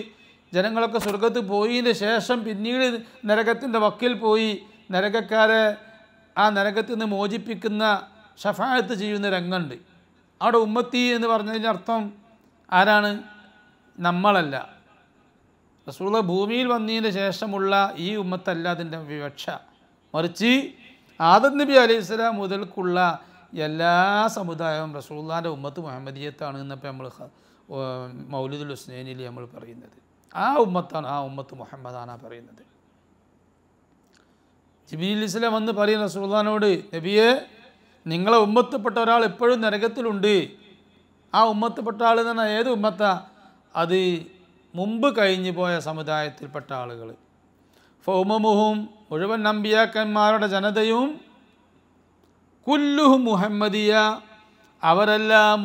ജനങ്ങളൊക്കെ സ്വർഗത്ത് പോയതിന് ശേഷം പിന്നീട് നരകത്തിൻ്റെ വക്കിൽ പോയി നരകക്കാരെ ആ നരകത്തിൽ നിന്ന് മോചിപ്പിക്കുന്ന ഷഫാഅത്ത് ചെയ്യുന്ന രംഗമുണ്ട്. അവിടെ ഉമ്മത്തി എന്ന് പറഞ്ഞതിൻ്റെ അർത്ഥം ആരാണ്? നമ്മളല്ല. റസൂൽ ഭൂമിയിൽ വന്നതിന് ശേഷമുള്ള ഈ ഉമ്മത്തല്ല അതിൻ്റെ വിവക്ഷ. മറിച്ച് ആദം നബി അലൈഹി സ്വലാം മുതൽക്കുള്ള എല്ലാ സമുദായവും റസൂലുള്ളാഹിൻ്റെ ഉമ്മത്ത് മുഹമ്മദിയത്താണ് എന്നപ്പോൾ നമ്മൾ മൗലിദുൽ ഹുസ്നൈനിൽ നമ്മൾ പറയുന്നത്. ആ ഉമ്മത്താണ്, ആ ഉമ്മത്ത് മുഹമ്മദാണ് പറയുന്നത്. ജിബ്രീൽ ഇസ്ലാം വന്ന് പറയുന്ന റസൂലുള്ളാഹിനോട്, നബിയെ നിങ്ങളെ ഉമ്മത്തപ്പെട്ട ഒരാൾ എപ്പോഴും നരകത്തിലുണ്ട്. ആ ഉമ്മത്തപ്പെട്ട ആൾ എന്ന് പറഞ്ഞാൽ ഏത് ഉമ്മത്താ? അത് മുമ്പ് കഴിഞ്ഞു പോയ സമുദായത്തിൽപ്പെട്ട ആളുകൾ. ഫൗമമുഹും മുഴുവൻ അമ്പിയാക്കന്മാരുടെ ജനതയും കുല്ലുഹും മുഹമ്മദിയ, അവരെല്ലാം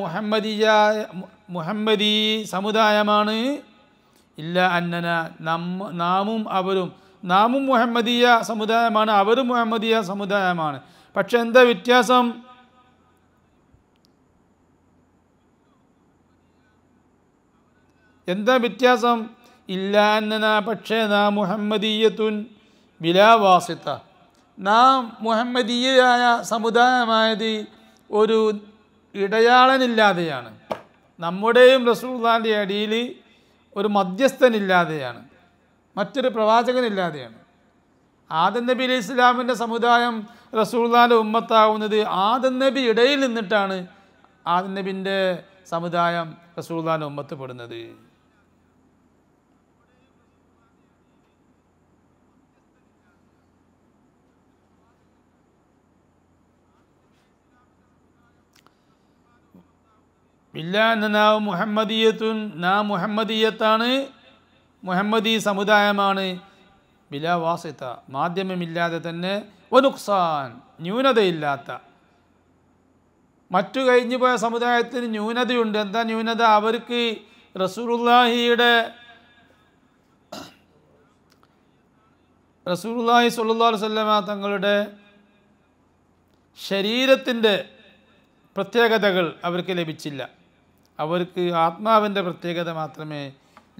മുഹമ്മദി സമുദായമാണ്. ഇല്ല അന്നന, നാമും അവരും, നാമും മുഹമ്മദിയ സമുദായമാണ്, അവരും മുഹമ്മദിയ സമുദായമാണ്. പക്ഷെ എന്താ വ്യത്യാസം? എന്താ വ്യത്യാസം? ഇല്ല അന്നന, പക്ഷേ നാം മുഹമ്മദീയത്തുൻ ബിലാ വാസിത്ത, നാം മുഹമ്മദീയായ സമുദായമായത് ഒരു ഇടയാളനില്ലാതെയാണ്. നമ്മുടെയും റസൂലുള്ളാഹിൻ്റെ അടിയിൽ ഒരു മധ്യസ്ഥനില്ലാതെയാണ്, മറ്റൊരു പ്രവാചകനില്ലാതെയാണ്. ആദം നബി അലൈഹി ഇസ്ലാമിൻ്റെ സമുദായം റസൂലുള്ളാഹിൻ്റെ ഉമ്മത്താവുന്നത് ആദം നബി ഇടയിൽ നിന്നിട്ടാണ് ആദം നബിൻ്റെ സമുദായം റസൂലുള്ളാഹിൻ്റെ ഉമ്മത്ത് പെടുന്നത്. ഇല്ലാന്നാവും മുഹമ്മദീയത്തുൻ, നാം മുഹമ്മദീയത്താണ്, മുഹമ്മദി സമുദായമാണ്. ബിലാ വാസിത്ത, മാധ്യമമില്ലാതെ തന്നെ. വനുക്സാൻ, ന്യൂനതയില്ലാത്ത. മറ്റു കഴിഞ്ഞു പോയ സമുദായത്തിന് ന്യൂനതയുണ്ട്. എന്താ ന്യൂനത? അവർക്ക് റസൂലുള്ളാഹി സ്വല്ലല്ലാഹു അലൈഹി വസല്ലമ തങ്ങളുടെ ശരീരത്തിൻ്റെ പ്രത്യേകതകൾ അവർക്ക് ലഭിച്ചില്ല. അവർക്ക് ആത്മാവിൻ്റെ പ്രത്യേകത മാത്രമേ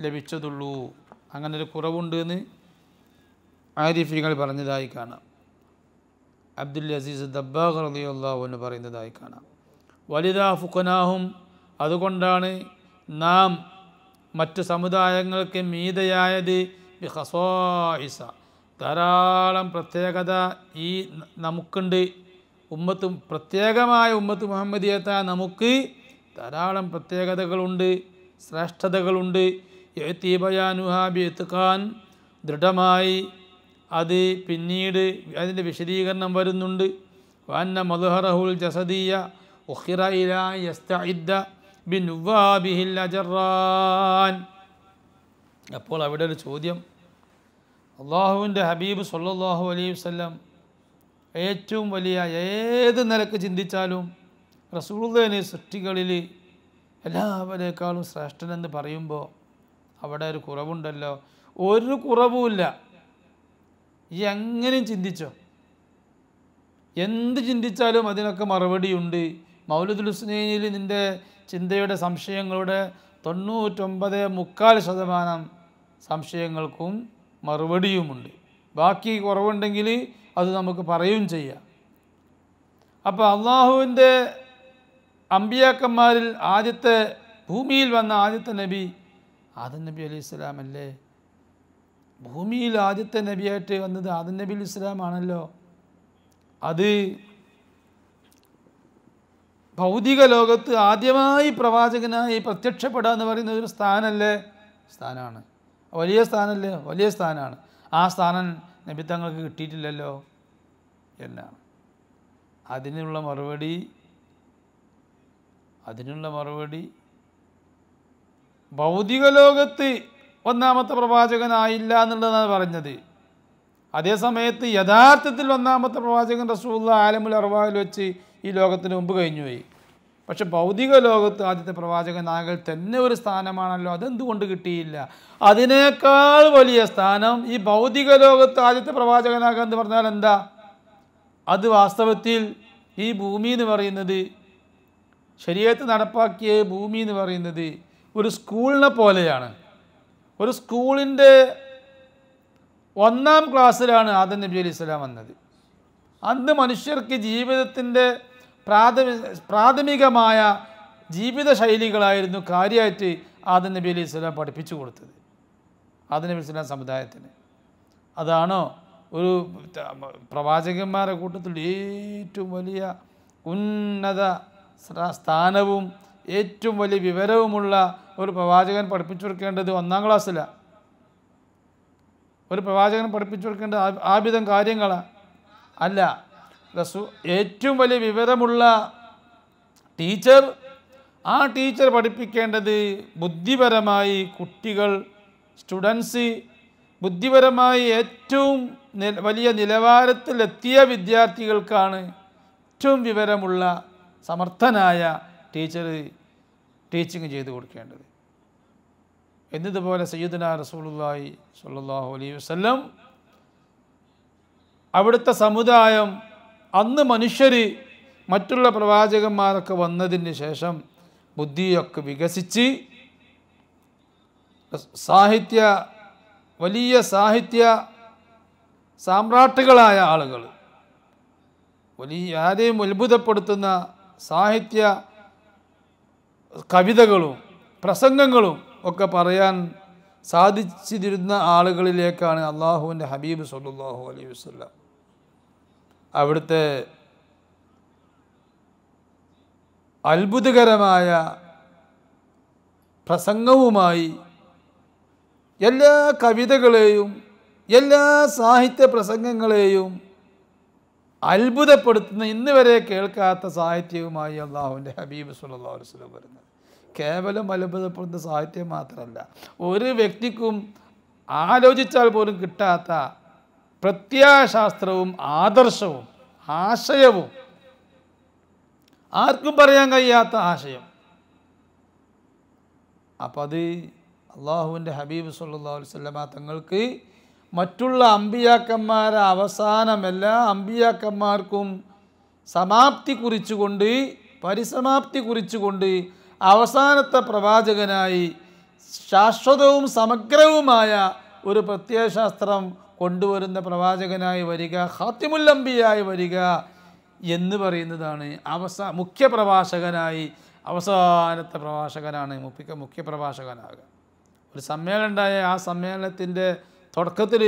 ലഭിച്ചതുള്ളൂ. അങ്ങനൊരു കുറവുണ്ട് എന്ന് ആരിഫികൾ പറഞ്ഞതായി കാണാം. അബ്ദുൽ അസീസ് ദബ്ബാഗ് റളിയല്ലാഹു അൻഹു പറയുന്നതായി കാണാം. വലിദാ ഫുഖനാഹും, അതുകൊണ്ടാണ് നാം മറ്റു സമുദായങ്ങൾക്ക് മീതയായത്. ബിഖസായിസ, ധാരാളം പ്രത്യേകത ഈ നമുക്കുണ്ട്. പ്രത്യേകമായ ഉമ്മത്ത് മുഹമ്മദിയത്തായ നമുക്ക് ധാരാളം പ്രത്യേകതകളുണ്ട്, ശ്രേഷ്ഠതകളുണ്ട്. യഅ്തീബയാനുഹാ ബിഇത്ഖാൻ, ദൃഢമായി അത് പിന്നീട് അതിൻ്റെ വിശദീകരണം വരുന്നുണ്ട്. വഅന്ന മദ്ഹറഹുൽ ജസദിയ ഉഖിറ ഇലാ യസ്തഇദ്ദ ബിനുവാബിഹിൽ അജറാൻ. അപ്പോൾ അവിടെ ഒരു ചോദ്യം, അള്ളാഹുവിൻ്റെ ഹബീബ് സ്വല്ലല്ലാഹു അലൈഹി വസല്ലം ഏറ്റവും വലിയ ഏത് നിലക്ക് ചിന്തിച്ചാലും റസൂലുള്ളാഹിനെ സൃഷ്ടികളിൽ എല്ലാവരേക്കാളും ശ്രേഷ്ഠനെന്ന് പറയുമ്പോൾ അവിടെ ഒരു കുറവുണ്ടല്ലോ. ഒരു കുറവുമില്ല. ഈ എങ്ങനെയും ചിന്തിച്ചോ, എന്ത് ചിന്തിച്ചാലും അതിനൊക്കെ മറുപടിയുണ്ട്. മൗലിദുൽ ഹുസ്നൈനിൽ നിൻ്റെ ചിന്തയുടെ സംശയങ്ങളുടെ 99.4% സംശയങ്ങൾക്കും മറുപടിയുമുണ്ട്. ബാക്കി കുറവുണ്ടെങ്കിൽ അത് നമുക്ക് പറയുകയും ചെയ്യാം. അപ്പോൾ അള്ളാഹുവിൻ്റെ അമ്പിയാക്കന്മാരിൽ ആദ്യത്തെ ഭൂമിയിൽ വന്ന ആദ്യത്തെ നബി ആദം നബി അലൈഹി സ്വലാം അല്ലേ? ഭൂമിയിൽ ആദ്യത്തെ നബിയായിട്ട് വന്നത് ആദം നബി അലൈഹി സ്വലാം ആണല്ലോ. അത് ഭൗതിക ലോകത്ത് ആദ്യമായി പ്രവാചകനായി പ്രത്യക്ഷപ്പെടുക എന്ന് പറയുന്ന ഒരു സ്ഥാനമല്ലേ? സ്ഥാനമാണ്, വലിയ സ്ഥാനമല്ലേ? വലിയ സ്ഥാനമാണ്. ആ സ്ഥാനം നബി തങ്ങൾക്ക് കിട്ടിയിട്ടില്ലല്ലോ എന്നാണ്. അതിനുള്ള മറുപടി ഭൗതിക ലോകത്ത് ഒന്നാമത്തെ പ്രവാചകനായില്ല എന്നുള്ളതാണ് പറഞ്ഞത്. അതേ സമയത്ത് യഥാർത്ഥത്തിൽ ഒന്നാമത്തെ പ്രവാചകൻ റസൂലുള്ളാഹി ആലമുൽ അർവാഹിൽ വെച്ച് ഈ ലോകത്തിന് മുമ്പ് കഴിഞ്ഞുപോയി. പക്ഷെ ഭൗതിക ലോകത്ത് ആദ്യത്തെ പ്രവാചകനാകൽ തന്നെ ഒരു സ്ഥാനമാണല്ലോ, അതെന്തുകൊണ്ട് കിട്ടിയില്ല? അതിനേക്കാൾ വലിയ സ്ഥാനം ഈ ഭൗതിക ലോകത്ത് ആദ്യത്തെ പ്രവാചകനാകുക എന്ന് പറഞ്ഞാൽ എന്താ? അത് വാസ്തവത്തിൽ ഈ ഭൂമി എന്ന് പറയുന്നത്, ശരീഅത്ത് നടപ്പാക്കിയ ഭൂമി എന്ന് പറയുന്നത് ഒരു സ്കൂളിനെ പോലെയാണ്. ഒരു സ്കൂളിൻ്റെ 1ാം ക്ലാസ്സിലാണ് ആദം നബി അലൈഹി സ്വലാം വന്നത്. അന്ന് മനുഷ്യർക്ക് ജീവിതത്തിൻ്റെ പ്രാഥമികമായ ജീവിത ശൈലികളായിരുന്നു കാര്യമായിട്ട് ആദം നബി അലൈഹി സ്വലാം പഠിപ്പിച്ചു കൊടുത്തത് ആദം നബി അലൈഹി സ്വലാം സമുദായത്തിന്. അതാണോ ഒരു പ്രവാചകന്മാരുടെ കൂട്ടത്തിൽ ഏറ്റവും വലിയ ഉന്നത സ്ഥാനവും ഏറ്റവും വലിയ വിവരവുമുള്ള ഒരു പ്രവാചകൻ പഠിപ്പിച്ചു കൊടുക്കേണ്ടത് 1ാം ക്ലാസ്സിലാണ്. ഒരു പ്രവാചകൻ പഠിപ്പിച്ചു കൊടുക്കേണ്ട ആവിധം കാര്യങ്ങളാണ് അല്ല. ഏറ്റവും വലിയ വിവരമുള്ള ടീച്ചർ, ആ ടീച്ചർ പഠിപ്പിക്കേണ്ടത് ബുദ്ധിപരമായി കുട്ടികൾ, സ്റ്റുഡൻസ് ബുദ്ധിപരമായി ഏറ്റവും വലിയ നിലവാരത്തിലെത്തിയ വിദ്യാർത്ഥികൾക്കാണ് ഏറ്റവും വിവരമുള്ള സമർത്ഥനായ ടീച്ചർ ടീച്ചിങ് ചെയ്തു കൊടുക്കേണ്ടത്. എന്നതുപോലെ സയ്യിദുനാ റസൂലുള്ളാഹി സ്വല്ലല്ലാഹു അലൈഹി വസല്ലം അവിടുത്തെ സമുദായം അന്ന് മനുഷ്യർ മറ്റുള്ള പ്രവാചകന്മാരൊക്കെ വന്നതിന് ശേഷം ബുദ്ധിയൊക്കെ വികസിച്ച് വലിയ സാഹിത്യ സാമ്രാട്ടുകളായ ആളുകൾ, ആരെയും അത്ഭുതപ്പെടുത്തുന്ന സാഹിത്യ കവിതകളും പ്രസംഗങ്ങളും ഒക്കെ പറയാൻ സാധിച്ചിരുന്ന ആളുകളിലേക്കാണ് അള്ളാഹുവിൻ്റെ ഹബീബ് സ്വല്ലല്ലാഹു അലൈഹി വസല്ലം അവിടുത്തെ അത്ഭുതകരമായ പ്രസംഗവുമായി എല്ലാ കവിതകളെയും എല്ലാ സാഹിത്യ പ്രസംഗങ്ങളെയും അത്ഭുതപ്പെടുത്തുന്ന ഇന്ന് വരെ കേൾക്കാത്ത സാഹിത്യവുമായി അള്ളാഹുവിൻ്റെ ഹബീബ് സ്വല്ലല്ലാഹു അലൈഹി വസല്ലം വരുന്നത്. കേവലം അത്ഭുതപ്പെടുന്ന സാഹിത്യം മാത്രമല്ല, ഒരു വ്യക്തിക്കും ആലോചിച്ചാൽ പോലും കിട്ടാത്ത പ്രത്യയശാസ്ത്രവും ആദർശവും ആശയവും, ആർക്കും പറയാൻ കഴിയാത്ത ആശയം. അപ്പം അത് അള്ളാഹുവിൻ്റെ ഹബീബ് സ്വല്ലല്ലാഹു അലൈഹി വസല്ലമ തങ്ങൾക്ക് മറ്റുള്ള അമ്പിയാക്കന്മാരെ അവസാനം എല്ലാ അമ്പിയാക്കന്മാർക്കും സമാപ്തി കുറിച്ചുകൊണ്ട്, പരിസമാപ്തി കുറിച്ചുകൊണ്ട് അവസാനത്തെ പ്രവാചകനായി ശാശ്വതവും സമഗ്രവുമായ ഒരു പ്രത്യയശാസ്ത്രം കൊണ്ടുവരുന്ന പ്രവാചകനായി വരിക, ഖാത്തിമുൽ അംബിയായി വരിക എന്ന് പറയുന്നതാണ് മുഖ്യ പ്രഭാഷകനായി. അവസാനത്തെ പ്രഭാഷകനാണ് മുഖ്യ പ്രഭാഷകനാകുക. ഒരു സമ്മേളനം ഉണ്ടായ ആ സമ്മേളനത്തിൻ്റെ തുടക്കത്തിൽ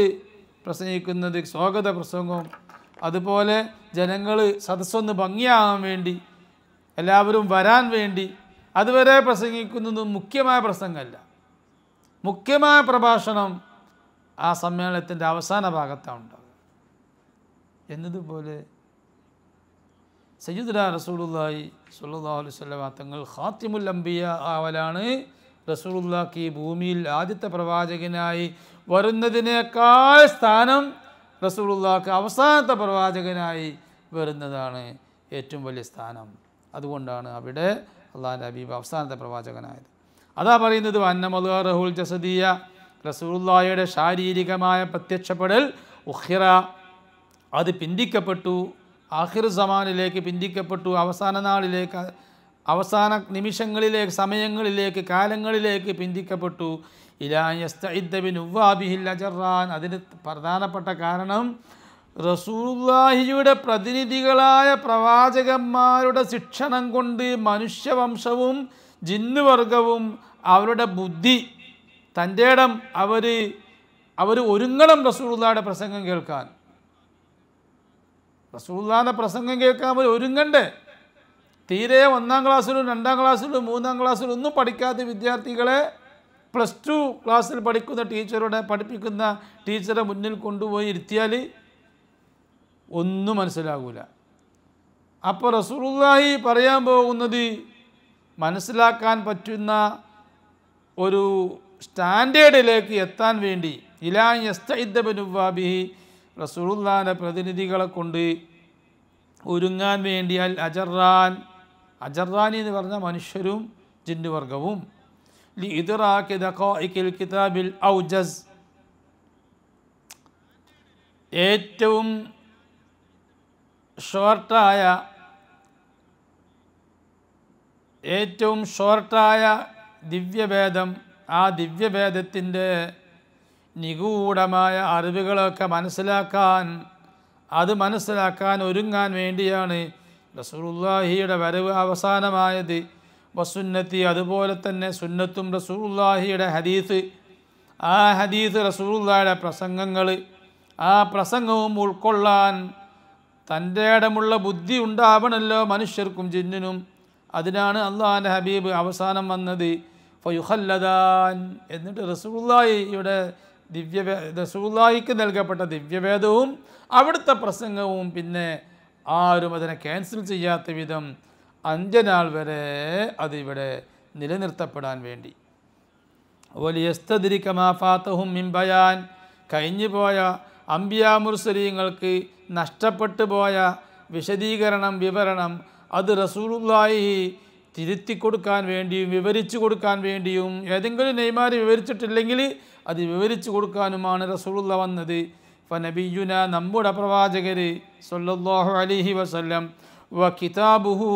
പ്രസംഗിക്കുന്നത് സ്വാഗത പ്രസംഗവും, അതുപോലെ ജനങ്ങൾ സദസ്സൊന്ന് ഭംഗിയാകാൻ വേണ്ടി, എല്ലാവരും വരാൻ വേണ്ടി അതുവരെ പ്രസംഗിക്കുന്നതും മുഖ്യമായ പ്രസംഗമല്ല. മുഖ്യമായ പ്രഭാഷണം ആ സമ്മേളനത്തിൻ്റെ അവസാന ഭാഗത്താണ് ഉണ്ടാകുക. എന്നതുപോലെ സയ്യിദുനാ റസൂലുള്ളാഹി സ്വല്ലല്ലാഹു അലൈഹി വസല്ലം തങ്ങൾ ഖാത്തിമുൽ അംബിയ ആവലാണ് റസൂലുള്ളാഹിക്ക് ഈ ഭൂമിയിൽ ആദ്യത്തെ പ്രവാചകനായി വരുന്നതിനേക്കാൾ സ്ഥാനം റസൂലുള്ളാഹിക്ക് അവസാനത്തെ പ്രവാചകനായി വരുന്നതാണ് ഏറ്റവും വലിയ സ്ഥാനം. അതുകൊണ്ടാണ് അവിടെ അള്ളാഹുവിൻ്റെ ഹബീബ് അവസാനത്തെ പ്രവാചകനായത്. അതാ പറയുന്നത് അന്ന മദ്ഹറഹുൽ ജസദിയ, റസൂലുള്ളാഹിയുടെ ശാരീരികമായ പ്രത്യക്ഷപ്പെടൽ ഉഖിറ, അത് പിന്തിക്കപ്പെട്ടു, ആഖിർ സമാനിലേക്ക് പിന്തിക്കപ്പെട്ടു, അവസാന നാളിലേക്ക്, അവസാന നിമിഷങ്ങളിലേക്ക്, സമയങ്ങളിലേക്ക്, കാലങ്ങളിലേക്ക് പിന്തിക്കപ്പെട്ടു. ഇലാ യസ്തഇദ്ദ ബിനുവാബിഹിൽ അജറാൻ, അതിന് പ്രധാനപ്പെട്ട കാരണം റസൂലുള്ളാഹിയുടെ പ്രതിനിധികളായ പ്രവാചകന്മാരുടെ ശിക്ഷണം കൊണ്ട് മനുഷ്യവംശവും ജിന്നുവർഗവും അവരുടെ ബുദ്ധി, തൻ്റെ ഇടം അവർ ഒരുങ്ങണം റസൂലുള്ളാഹിയുടെ പ്രസംഗം കേൾക്കാൻ. റസൂലുള്ളാഹിയുടെ പ്രസംഗം കേൾക്കാൻ അവർ ഒരുങ്ങണ്ടേ? തീരെ 1ാം ക്ലാസ്സിലും 2ാം ക്ലാസ്സിലും 3ാം ക്ലാസ്സിലും ഒന്നും പഠിക്കാത്ത വിദ്യാർത്ഥികളെ +2 ക്ലാസ്സിൽ പഠിപ്പിക്കുന്ന ടീച്ചറെ മുന്നിൽ കൊണ്ടുപോയി ഇരുത്തിയാൽ ഒന്നും മനസ്സിലാകില്ല. അപ്പോൾ റസൂലുള്ളാഹി പറയാൻ പോകുന്നത് മനസ്സിലാക്കാൻ പറ്റുന്ന ഒരു സ്റ്റാൻഡേർഡിലേക്ക് എത്താൻ വേണ്ടി ഇലാ യസ്തഇദ്ദ ബിനുവാബിഹി റസൂലുള്ളാഹിന്റെ പ്രതിനിധികളെ കൊണ്ട് ഒരുങ്ങാൻ വേണ്ടി അൽ അജറാനി എന്ന് പറഞ്ഞാൽ മനുഷ്യരും ജിന്നുവർഗവും ലി ഇദ്റാഖി ദഖായിഖിൽ കിതാബിൽ ഔജസ് ഏറ്റവും ഷോർട്ടായ ദിവ്യഭേദം, ആ ദിവ്യഭേദത്തിൻ്റെ നിഗൂഢമായ അറിവുകളൊക്കെ മനസ്സിലാക്കാൻ ഒരുങ്ങാൻ വേണ്ടിയാണ് റസൂലുള്ളാഹിയുടെ വരവ് അവസാനമായത്. വസുന്നത്തി, അതുപോലെ തന്നെ സുന്നത്തും റസൂലുള്ളാഹിയുടെ ഹദീസ്, ആ ഹദീസ് റസൂലുള്ളാഹിയുടെ പ്രസംഗങ്ങൾ, ആ പ്രസംഗവും ഉൾക്കൊള്ളാൻ തൻ്റെ ഇടമുള്ള ബുദ്ധി ഉണ്ടാവണമല്ലോ മനുഷ്യർക്കും ജിന്നിനും. അതിനാണ് അള്ളാഹിൻ്റെ ഹബീബ് അവസാനം വന്നത്. ഫയുഖല്ലദാൻ, എന്നിട്ട് റസൂലുള്ളാഹിക്ക് നൽകപ്പെട്ട ദിവ്യവേദവും അവിടുത്തെ പ്രസംഗവും പിന്നെ ആരും അതിനെ ക്യാൻസൽ ചെയ്യാത്ത വിധം 5 നാൾ വരെ അതിവിടെ നിലനിർത്തപ്പെടാൻ വേണ്ടി. വലിയസ്തദ്രിക മാ ഫാതഹും മിൻ ബയാൻ, കഴിഞ്ഞുപോയ അംബിയാ മുർസലീങ്ങൾക്ക് നഷ്ടപ്പെട്ടു പോയ വിവരണം അത് റസൂലുള്ളാഹി തിരുത്തി കൊടുക്കാൻ വേണ്ടിയും വിവരിച്ചു കൊടുക്കാൻ വേണ്ടിയും, ഏതെങ്കിലും നെയ്മാർ വിവരിച്ചിട്ടില്ലെങ്കിൽ അത് വിവരിച്ചു കൊടുക്കാനുമാണ് റസൂലുള്ളാഹി വന്നത്. ഫനബിയുന, നമ്മുടെ പ്രവാചകർ സ്വല്ലല്ലാഹു അലൈഹി വസല്ലം, വ കിതാബുഹു,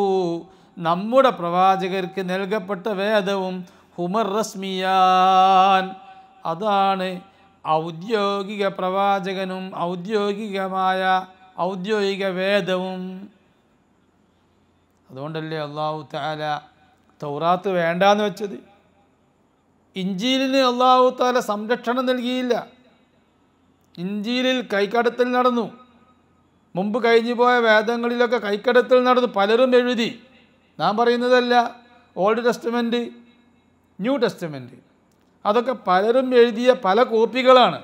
നമ്മുടെ പ്രവാചകർക്ക് നൽകപ്പെട്ട വേദവും, ഹുമർ റസ്മിയാൻ, അതാണ് ഔദ്യോഗിക പ്രവാചകനും ഔദ്യോഗിക വേദവും. അതുകൊണ്ടല്ലേ അല്ലാഹു തആല തൗറാത്ത് വേണ്ടാന്ന് വെച്ചത്. ഇഞ്ചീലിന് അല്ലാഹു തആല സംരക്ഷണം നൽകിയില്ല. ഇഞ്ചീലിൽ കൈക്കടത്തൽ നടന്നു. മുമ്പ് കഴിഞ്ഞു പോയ വേദങ്ങളിലൊക്കെ കൈക്കടത്തൽ നടന്നു. പലരും എഴുതി, നാം പറയുന്നതല്ല, ഓൾഡ് ടെസ്റ്റമെൻറ്റ്, ന്യൂ ടെസ്റ്റമെൻറ്റ്, അതൊക്കെ പലരും എഴുതിയ പല കോപ്പികളാണ്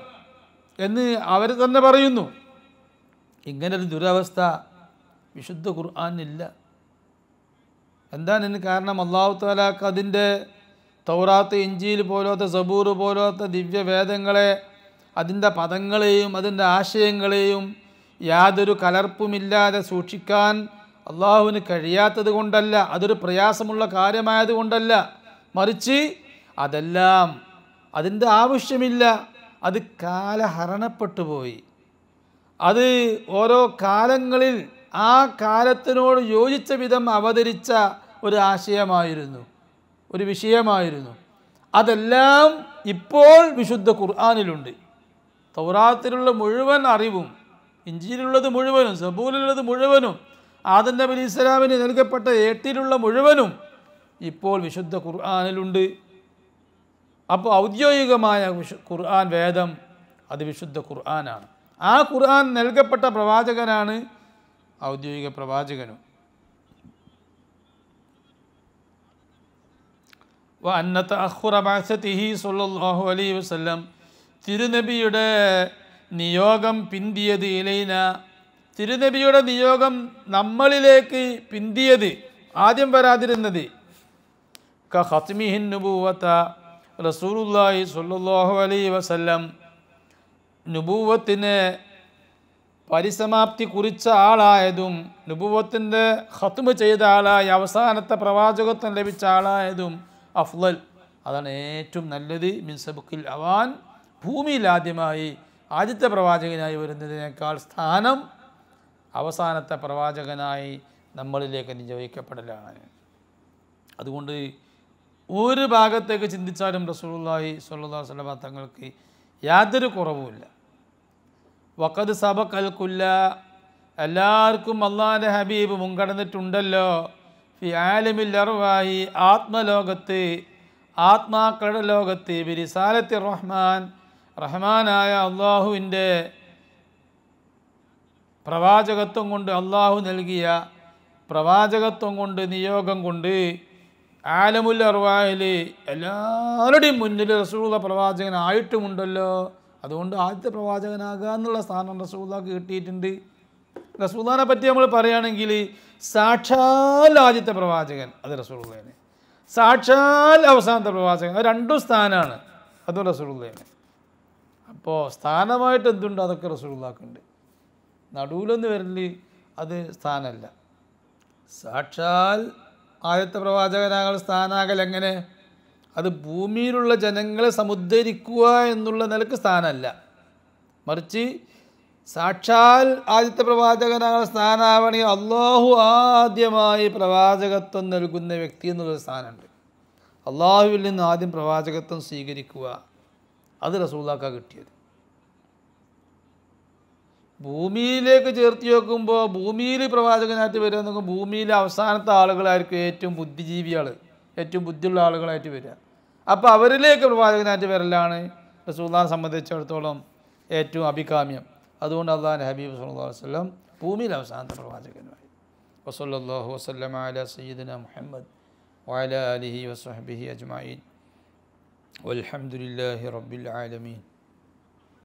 എന്ന് അവർ തന്നെ പറയുന്നു. ഇങ്ങനൊരു ദുരവസ്ഥ വിശുദ്ധ ഖുർആനില്ല. എന്താണ് ഇതിന് കാരണം? അല്ലാഹു തആലക്ക് അതിൻ്റെ തൗറാത്ത്, ഇഞ്ചീൽ പോലത്തെ, സബൂർ പോലത്തെ ദിവ്യവേദങ്ങളെ, അതിൻ്റെ പദങ്ങളെയും അതിൻ്റെ ആശയങ്ങളെയും യാതൊരു കലർപ്പുമില്ലാതെ സൂക്ഷിക്കാൻ അള്ളാഹുവിന് കഴിയാത്തത് കൊണ്ടല്ല, അതൊരു പ്രയാസമുള്ള കാര്യമായത് കൊണ്ടല്ല, മറിച്ച് അതെല്ലാം അതിൻ്റെ ആവശ്യമില്ല. അത് കാലഹരണപ്പെട്ടു പോയി. അത് ഓരോ കാലങ്ങളിൽ ആ കാലത്തിനോട് യോജിച്ച വിധം അവതരിച്ച ഒരു ആശയമായിരുന്നു, ഒരു വിഷയമായിരുന്നു. അതെല്ലാം ഇപ്പോൾ വിശുദ്ധ ഖുർആനിലുണ്ട്. തൗറാത്തിലുള്ള മുഴുവൻ അറിവും, ഇഞ്ചീലുള്ളത് മുഴുവനും, സബൂറിലുള്ളത് മുഴുവനും, ആദം നബി അലൈഹി സ്വലാമിന് നൽകപ്പെട്ട ഏട്ടിലുള്ള മുഴുവനും ഇപ്പോൾ വിശുദ്ധ ഖുർആനിലുണ്ട്. അപ്പോൾ ഔദ്യോഗികമായ ഖുർആൻ വേദം അത് വിശുദ്ധ ഖുർആനാണ്. ആ ഖുർആൻ നൽകപ്പെട്ട പ്രവാചകനാണ് ഔദ്യോഗിക പ്രവാചകനും. വഅന്ന തഅഖുറ ബഅസതിഹി സ്വല്ലല്ലാഹു അലൈഹി വസല്ലം, തിരുനബിയുടെ നിയോഗം പിന്തിയത് ഇലൈന, തിരുനബിയുടെ നിയോഗം നമ്മളിലേക്ക് പിന്തിയത്, ആദ്യം വരാതിരുന്നത്. ഖത്മിഹിൻ നുബുവത, റസൂലുള്ളാഹി സ്വല്ലല്ലാഹു അലൈഹി വസല്ലം നുബുവത്തിനെ പരിസമാപ്തി കുറിച്ച ആളായതും, നുബുവത്തിൻ്റെ ഖത്മ് ചെയ്ത ആളായി അവസാനത്തെ പ്രവാചകത്വം ലഭിച്ച ആളായതും അഫ്ളൽ, അതാണ് ഏറ്റവും നല്ലത്. മിൻ സബ്ഖിൽ അവാൻ, ഭൂമിയിൽ ആദ്യമായി ആദ്യത്തെ പ്രവാചകനായി വരുന്നതിനേക്കാൾ സ്ഥാനം അവസാനത്തെ പ്രവാചകനായി നമ്മളിലേക്ക് നിയോഗിക്കപ്പെടലാണ്. അതുകൊണ്ട് ഒരു ഭാഗത്തേക്ക് ചിന്തിച്ചാലും റസൂലുള്ളാഹി സ്വല്ലല്ലാഹു അലൈഹി വസല്ലം തങ്ങൾക്ക് യാതൊരു കുറവുമില്ല. വഖദ് സബഖൽ കുല്ല, എല്ലാവർക്കും അള്ളാഹിൻ്റെ ഹബീബ് മുൻകടന്നിട്ടുണ്ടല്ലോ. ഫി ആലിമിൽ അർവാഹി, ആത്മലോകത്ത്, ആത്മാക്കളുടെ ലോകത്ത്, ബിരിസാലത്തി റഹ്മാൻ, റഹ്മാനായ അള്ളാഹുവിൻ്റെ പ്രവാചകത്വം കൊണ്ട്, അള്ളാഹു നൽകിയ പ്രവാചകത്വം കൊണ്ട്, നിയോഗം കൊണ്ട് ആലമുൽ അർവാഹിൽ എല്ലാവരുടെയും മുന്നിൽ റസൂലുള്ള പ്രവാചകനായിട്ടുമുണ്ടല്ലോ. അതുകൊണ്ട് ആദ്യത്തെ പ്രവാചകനാകുക എന്നുള്ള സ്ഥാനം റസൂലുള്ളാഹിക്ക് കിട്ടിയിട്ടുണ്ട്. റസൂലുള്ളാഹിനെ പറ്റി നമ്മൾ പറയുകയാണെങ്കിൽ സാക്ഷാൽ ആദ്യത്തെ പ്രവാചകൻ അത് റസൂലുള്ളാഹിയാണ്. സാക്ഷാൽ അവസാനത്തെ പ്രവാചകൻ. അത് രണ്ടും സ്ഥാനമാണ്. അതും റസൂലുള്ളാഹിയാണ്. അപ്പോൾ സ്ഥാനമായിട്ട് എന്തുണ്ട് അതൊക്കെ റസൂലുള്ളാഹിക്കുണ്ട്. നടുവിലൊന്ന് വരല് അത് സ്ഥാനമല്ല. സാക്ഷാൽ ആദ്യത്തെ പ്രവാചകനാകൽ സ്ഥാനാകൽ എങ്ങനെ? അത് ഭൂമിയിലുള്ള ജനങ്ങളെ സമുദ്ധരിക്കുക എന്നുള്ള നിലക്ക് സ്ഥാനമല്ല. മറിച്ച് സാക്ഷാൽ ആദ്യത്തെ പ്രവാചകനാകൽ സ്ഥാനാവണമെങ്കിൽ അള്ളാഹു ആദ്യമായി പ്രവാചകത്വം നൽകുന്ന വ്യക്തി എന്നുള്ളൊരു സ്ഥാനമുണ്ട്. അള്ളാഹുവിൽ നിന്ന് ആദ്യം പ്രവാചകത്വം സ്വീകരിക്കുക, അത് റസൂലുള്ളാഹിക്കാണ് കിട്ടിയത്. ഭൂമിയിലേക്ക് ചേർത്ത് നോക്കുമ്പോൾ ഭൂമിയിൽ പ്രവാചകനായിട്ട് വരിക എന്നൊക്കെ ഭൂമിയിലെ അവസാനത്തെ ആളുകളായിരിക്കും ഏറ്റവും ബുദ്ധിജീവികൾ, ഏറ്റവും ബുദ്ധിയുള്ള ആളുകളായിട്ട് വരിക. അപ്പോൾ അവരിലേക്ക് പ്രവാചകനായിട്ട് വരലാണ് റസൂലുള്ളാഹിനെ സംബന്ധിച്ചിടത്തോളം ഏറ്റവും അഭികാമ്യം. അതുകൊണ്ട് അല്ലാഹുവിൻ്റെ ഹബീബ് സ്വല്ലല്ലാഹു അലൈഹി വസല്ലം ഭൂമിയിലെ അവസാനത്തെ പ്രവാചകനുമായി. വസല്ലല്ലാഹു വസല്ലമ അലാ സയ്യിദിന മുഹമ്മദ് വഅലാ ആലിഹി വസഹ്ബിഹി അജ്മഈൻ വൽഹംദുലില്ലാഹി റബ്ബിൽ ആലമീൻ.